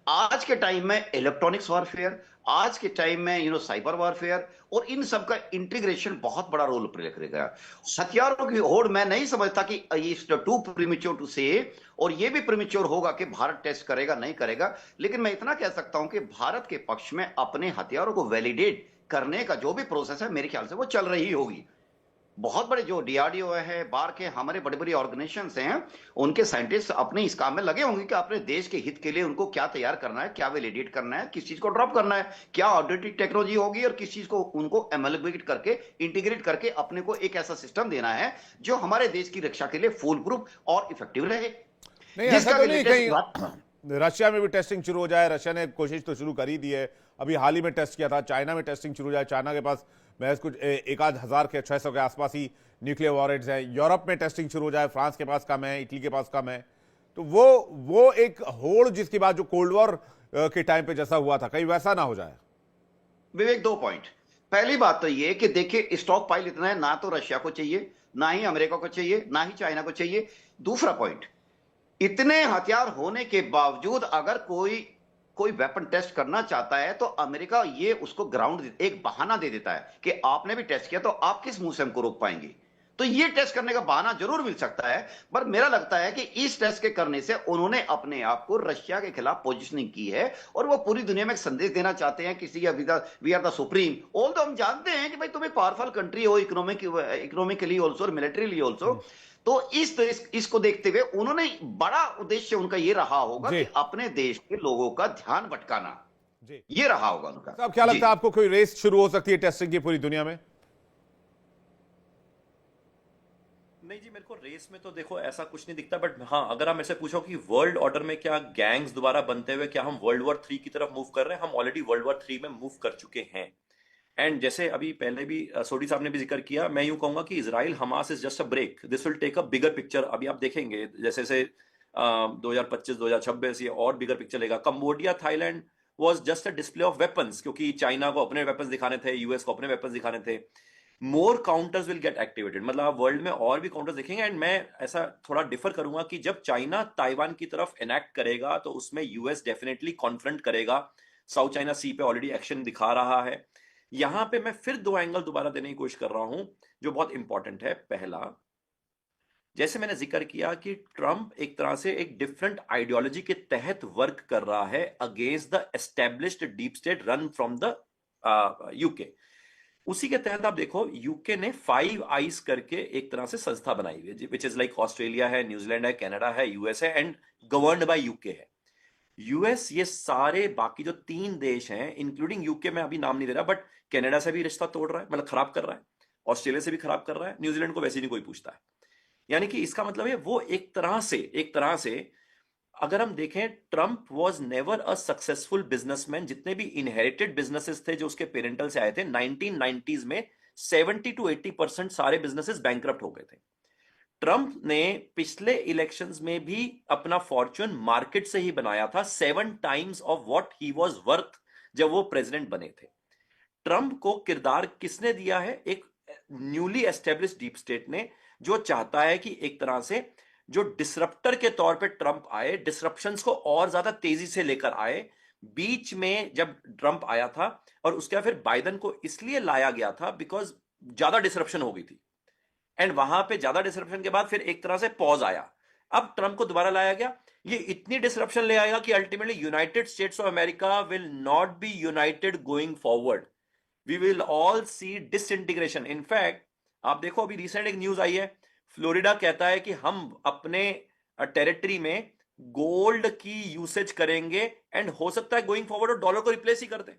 आज के टाइम में इलेक्ट्रॉनिक्स वॉरफेयर, आज के टाइम में साइबर वॉरफेयर, और इन सब का इंटीग्रेशन बहुत बड़ा रोल प्ले करेगा। हथियारों की होड़ मैं नहीं समझता कि ये टू प्रीमेच्योर टू से, और ये भी प्रीमेच्योर होगा कि भारत टेस्ट करेगा नहीं करेगा। लेकिन मैं इतना कह सकता हूं कि भारत के पक्ष में अपने हथियारों को वैलिडेट करने का जो भी प्रोसेस है मेरे ख्याल से वो चल रही होगी। बहुत बड़े जो डीआरडीओ है, बाहर के हमारे बड़े बड़े ऑर्गेनाइजेशंस हैं, उनके साइंटिस्ट अपने इस काम में लगे होंगे कि अपने देश के हित के लिए उनको क्या तैयार करना है, क्या वैलिडेट करना है, किस चीज को ड्रॉप करना है, क्या आउटडेटेड टेक्नोलॉजी होगी और किस चीज को उनको एमलबेट करके, इंटीग्रेट करके अपने को एक ऐसा सिस्टम देना है जो हमारे देश की रक्षा के लिए फुल प्रूफ और इफेक्टिव रहे। नहीं, ऐसा तो नहीं कहीं रशिया में भी टेस्टिंग शुरू हो जाए? रशिया ने कोशिश तो शुरू कर ही दी है, अभी हाल ही में टेस्ट किया था। चाइना में टेस्टिंग शुरू हो जाए? चाइना के पास महज कुछ 1,000 के 600 के आसपास ही न्यूक्लियर वॉरेट्स हैं। यूरोप में टेस्टिंग शुरू हो जाए, फ्रांस के पास कम है, इटली के पास कम है। तो वो एक होड़ जिसके बाद जो कोल्ड वॉर के टाइम पे जैसा हुआ था, कहीं वैसा ना हो जाए। विवेक, 2 पॉइंट। पहली बात तो ये कि देखिए, स्टॉक पाइल इतना है, ना तो रशिया को चाहिए, ना ही अमेरिका को चाहिए, ना ही चाइना को चाहिए। दूसरा पॉइंट, इतने हथियार होने के बावजूद अगर कोई वेपन टेस्ट करना चाहता है तो अमेरिका ये उसको ग्राउंड, एक बहाना दे देता है कि आपने भी टेस्ट किया तो आप किस मुंह से हमको रोक पाएंगे। तो ये टेस्ट करने का बहाना जरूर मिल सकता है, पर मेरा लगता है कि इस टेस्ट के करने से उन्होंने अपने आप को रशिया के खिलाफ पोजीशनिंग की है और वो पूरी दुनिया में एक संदेश देना चाहते हैं किसी we are the supreme. All तो हम जानते हैं कि भाई तुम एक पावरफुल कंट्री हो, इकोनॉमिकली ऑल्सो और मिलिट्रीली ऑल्सो। तो इसको देखते हुए उन्होंने, बड़ा उद्देश्य उनका ये रहा होगा कि अपने देश के लोगों का ध्यान भटकाना, ये रहा होगा उनका। अब क्या लगता है आपको, कोई रेस शुरू हो सकती है टेस्टिंग की पूरी दुनिया में? नहीं जी, मेरे को रेस में तो देखो ऐसा कुछ नहीं दिखता, बट हाँ, अगर आप मेरे से पूछो कि वर्ल्ड ऑर्डर में क्या गैंग्स दोबारा बनते हुए क्या हम वर्ल्ड वॉर 3 की तरफ मूव कर रहे हैं, हम ऑलरेडी वर्ल्ड वॉर 3 में मूव कर चुके हैं। एंड जैसे अभी पहले भी सोडी साहब ने भी जिक्र किया, मैं यूं कहूंगा कि Israel Hamas is just a break, this will take a bigger picture. अभी आप देखेंगे जैसे से 2025 2026 ये और बिगर पिक्चर लेगा। Cambodia Thailand was just a display of weapons, क्योंकि चाइना को अपने वेपन्स दिखाने थे, यूएस को अपने वेपन्स दिखाने थे। मोर काउंटर्स विल गेट एक्टिवेटेड, मतलब आप वर्ल्ड में और भी काउंटर्स देखेंगे। एंड मैं ऐसा थोड़ा डिफर करूंगा कि जब चाइना ताइवान की तरफ इनैक्ट करेगा तो उसमें यूएस डेफिनेटली कॉन्फ्रंट करेगा। साउथ चाइना सी पे ऑलरेडी एक्शन दिखा रहा है। यहां पे मैं फिर 2 एंगल दोबारा देने की कोशिश कर रहा हूं जो बहुत इंपॉर्टेंट है। पहला, जैसे मैंने जिक्र किया कि ट्रंप एक तरह से एक डिफरेंट आइडियोलॉजी के तहत वर्क कर रहा है against the established deep state run from the UK. उसी के तहत आप देखो यूके ने 5 आइज करके एक तरह से संस्था बनाई हुई है, विच इज लाइक ऑस्ट्रेलिया है, न्यूजीलैंड है, कनाडा है, यूएस है एंड गवर्न्ड बाय यूके है। यूएस ये सारे बाकी जो 3 देश हैं इंक्लूडिंग यूके, में अभी नाम नहीं दे रहा, बट कनाडा से भी रिश्ता तोड़ रहा है, मतलब खराब कर रहा है, ऑस्ट्रेलिया से भी खराब कर रहा है, न्यूजीलैंड को वैसे नहीं कोई पूछता है। यानी कि इसका मतलब है वो एक तरह से अगर हम देखें, Trump was never a successful businessman. जितने भी इनहेरिटेड बिजनेसेस थे जो उसके पेरेंटल से आए थे 1990s में 70 to 80% सारे बिजनेसेस बैंकरप्ट हो गए थे। ट्रंप ने पिछले इलेक्शंस में भी अपना फॉर्च्यून मार्केट से ही बनाया था, 7 times of what he was worth जब वो प्रेसिडेंट बने थे। ट्रंप को किरदार किसने दिया है? एक न्यूली एस्टेब्लिश्ड डीप स्टेट ने, जो चाहता है कि एक तरह से जो डिसरप्टर के तौर पे ट्रंप आए, डिसरप्शंस को और ज्यादा तेजी से लेकर आए। बीच में जब ट्रंप आया था और उसके बाद फिर बाइडेन को इसलिए लाया गया था बिकॉज ज्यादा डिसरप्शन हो गई थी, एंड वहां पे ज्यादा डिसरप्शन के बाद फिर एक तरह से पॉज आया। अब ट्रंप को दोबारा लाया गया, ये इतनी डिसरप्शन ले आएगा कि ultimately United States of America will not be united going forward. We will all see disintegration. In fact आप देखो अभी रिसेंट एक न्यूज आई है, फ्लोरिडा कहता है कि हम अपने टेरिटरी में गोल्ड की यूसेज करेंगे एंड हो सकता है गोइंग फॉरवर्ड और डॉलर को रिप्लेस ही कर दें।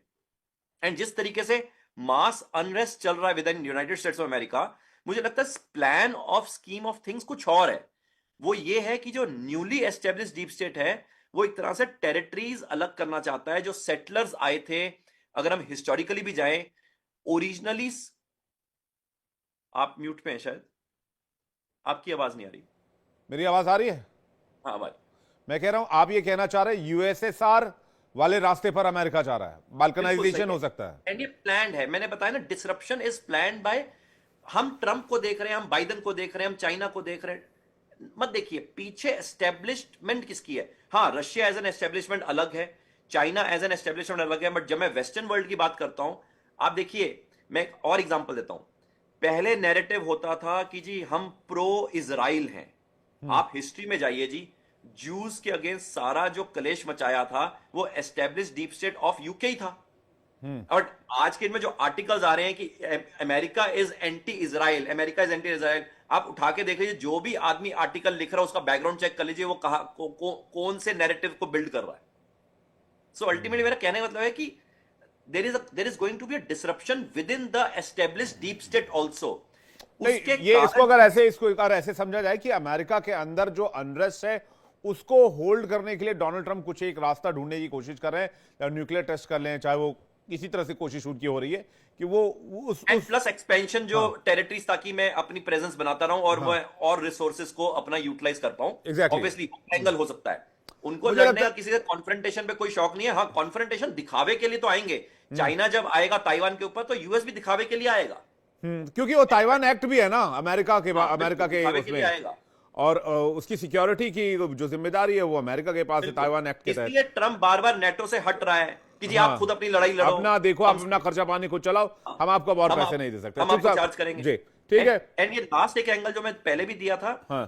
एंड जिस तरीके से मास अनरेस्ट चल रहा है with in United States of America, मुझे लगता है plan of scheme of things कुछ और है। वो ये है कि जो न्यूली एस्टेब्लिश्ड डीप स्टेट है वो एक तरह से टेरिटरीज अलग करना चाहता है। जो सेटलर्स आए थे, अगर हम हिस्टोरिकली भी जाएं, ओरिजिनली आप म्यूट पे हैं शायद, आपकी आवाज नहीं आ रही। मेरी आवाज आ रही है? हाँ भाई, मैं कह रहा हूं आप ये कहना चाह रहे हैं यूएसएसआर वाले रास्ते पर अमेरिका जा रहा है, बाल्कनाइजेशन हो सकता है। एंड ये प्लान्ड है, मैंने बताया ना, डिसरप्शन इज प्लान्ड बाय। हम ट्रंप को देख रहे हैं, हम बाइडेन को देख रहे हैं, हम चाइना को देख रहे हैं। मत देखिए पीछे एस्टेब्लिशमेंट किसकी है। हाँ, रशिया एज एन एस्टेब्लिशमेंट अलग है, चाइना एज एन एस्टेब्लिशमेंट अलग है, बट जब मैं वेस्टर्न वर्ल्ड की बात करता हूं, आप देखिए, मैं एक और एग्जांपल देता हूं। पहले नैरेटिव होता था कि जी हम प्रो इजराइल हैं। आप हिस्ट्री में जाइए जी, जूस के अगेंस्ट सारा जो कलेश मचाया था वो established deep state of UK ही था। और आज के इनमें जो आर्टिकल्स आ रहे हैं कि America is anti Israel, America is anti Israel, आप उठा के देख लीजिए, जो भी आदमी आर्टिकल लिख रहा है उसका बैकग्राउंड चेक कर लीजिए, वो कहा कौन से नैरेटिव को बिल्ड कर रहा है। सो अल्टीमेटली मेरा कहने का मतलब है कि there is going to be a disruption within the established deep state also। नहीं, ये इसको अगर ऐसे समझा जाए कि अमेरिका के अंदर जो अनरेस्ट है उसको होल्ड करने के लिए डोनाल्ड ट्रंप कुछ एक रास्ता ढूंढने की कोशिश कर रहे हैं, या न्यूक्लियर टेस्ट कर लें, चाहे वो किसी तरह से कोशिश उनकी हो रही है कि वो उस प्लस एक्सपेंशन जो टेरिटरीज, ताकि मैं अपनी प्रेजेंस बनाता रहूं और मैं और रिसोर्सेज को अपना यूटिलाइज कर पाऊं। ऑब्वियसली एंगल हो सकता है उनको लड़ने का, किसी से कॉन्फ्रंटेशन पे कोई शौक नहीं है। हाँ, कॉन्फ्रंटेशन दिखावे के लिए तो आएंगे। चाइना जब आएगा ताइवान के ऊपर तो यूएस भी दिखावे के लिए आएगा, क्योंकि वो ताइवान एक्ट भी है ना अमेरिका के उसमें आएगा, और उसकी सिक्योरिटी की जो जिम्मेदारी है वो अमेरिका के पास है ताइवान एक्ट के तहत। इसलिए ट्रंप बार बार नेटो से हट रहा है कि जी आप खुद अपनी लड़ाई लड़ो, अपना देखो, आप अपना खर्चा पानी खुद चलाओ, हम आपको और पैसे नहीं दे सकते, हम आपको चार्ज करेंगे जी, ठीक है। एंड ये लास्ट एक एंगल जो मैं पहले भी दिया था, हाँ,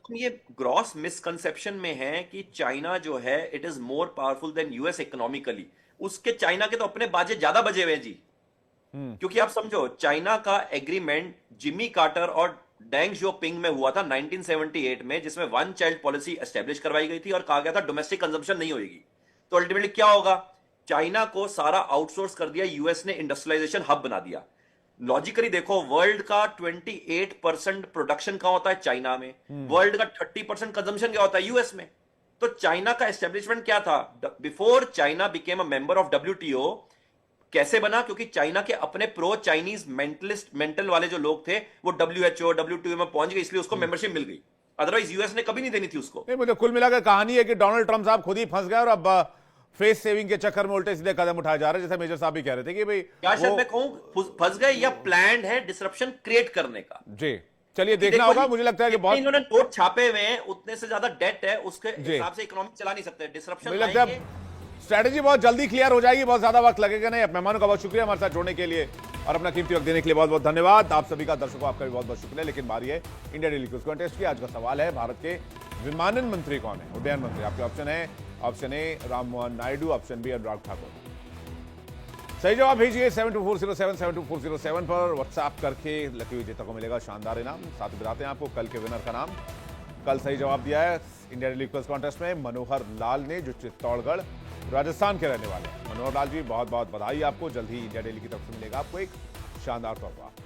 हम ये ग्रॉस मिसकंसेप्शन में है कि चाइना जो है it is more powerful than US economically. उसके चाइना के तो अपने बाजे ज्यादा बजे हुए जी। क्योंकि आप समझो, चाइना का एग्रीमेंट जिमी कार्टर और डेंग जियोपिंग में हुआ था 1978 में, जिसमें 1 चाइल्ड पॉलिसी एस्टेब्लिश करवाई गई थी और कहा गया था डोमेस्टिक कंजम्पशन नहीं होगी। तो अल्टीमेटली क्या होगा, चाइना को सारा आउटसोर्स कर दिया, यूएस ने इंडस्ट्रियलाइजेशन हब बना दिया। लॉजिकली देखो, वर्ल्ड का 28% प्रोडक्शन कहां होता है? चाइना में। वर्ल्ड का 30% कंजम्पशन क्या होता है? यूएस में। तो चाइना का एस्टेब्लिशमेंट क्या था? Before China became a member of WTO, कैसे बना? क्योंकि चाइना के अपने प्रो चाइनीज मेंटल वाले जो लोग थे वो WHO, WTO में पहुंच गए, इसलिए उसको मेंबरशिप मिल गई। अदरवाइज यूएस ने कभी नहीं देनी थी उसको। नहीं, मुझे कुल मिलाकर कहानी है कि डोनाल्ड ट्रंप साहब खुद ही फंस गए और अब फेस सेविंग के चक्कर में उल्टे सीधे कदम उठाए जा रहे हैं, जैसे मेजर साहब भी कह रहे थे कि भाई क्या शायद मैं कहूं फंस गए या प्लान्ड है डिसरप्शन क्रिएट करने का। जी, चलिए देखना होगा। मुझे लगता है कि बहुत इन्होंने नोट छापे हुए हैं, उतने से ज्यादा डेट है, उसके हिसाब से इकोनॉमी चला नहीं सकते। डिसरप्शन स्ट्रैटेजी बहुत जल्दी क्लियर हो जाएगी, बहुत ज्यादा वक्त लगेगा नहीं। अब मेहमानों का बहुत शुक्रिया हमारे साथ जुड़ने के लिए और अपना कीमती वक्त देने के लिए बहुत बहुत धन्यवाद। आप सभी का, दर्शकों आपका भी बहुत बहुत शुक्रिया। लेकिन बारी है इंडिया डेली क्विज कॉन्टेस्ट की। आज का सवाल है, भारत के विमानन मंत्री कौन है? उड्डयन मंत्री। आपके ऑप्शन है, option A Ram Mohan Naidu, option B Anurag Thakur. सही जवाब भेजिए 72407 72407 पर व्हाट्सएप करके। लकी विजेता को मिलेगा शानदार इनाम। साथ ही बताते हैं आपको कल के विनर का नाम। कल सही जवाब दिया है इंडिया डेली क्विज कॉन्टेस्ट में मनोहर लाल ने, जो चित्तौड़गढ़ राजस्थान के रहने वाले हैं। मनोहर लाल जी, बहुत बहुत बधाई आपको। जल्द ही इंडिया डेली की तरफ से मिलेगा आपको एक शानदार तोहफा।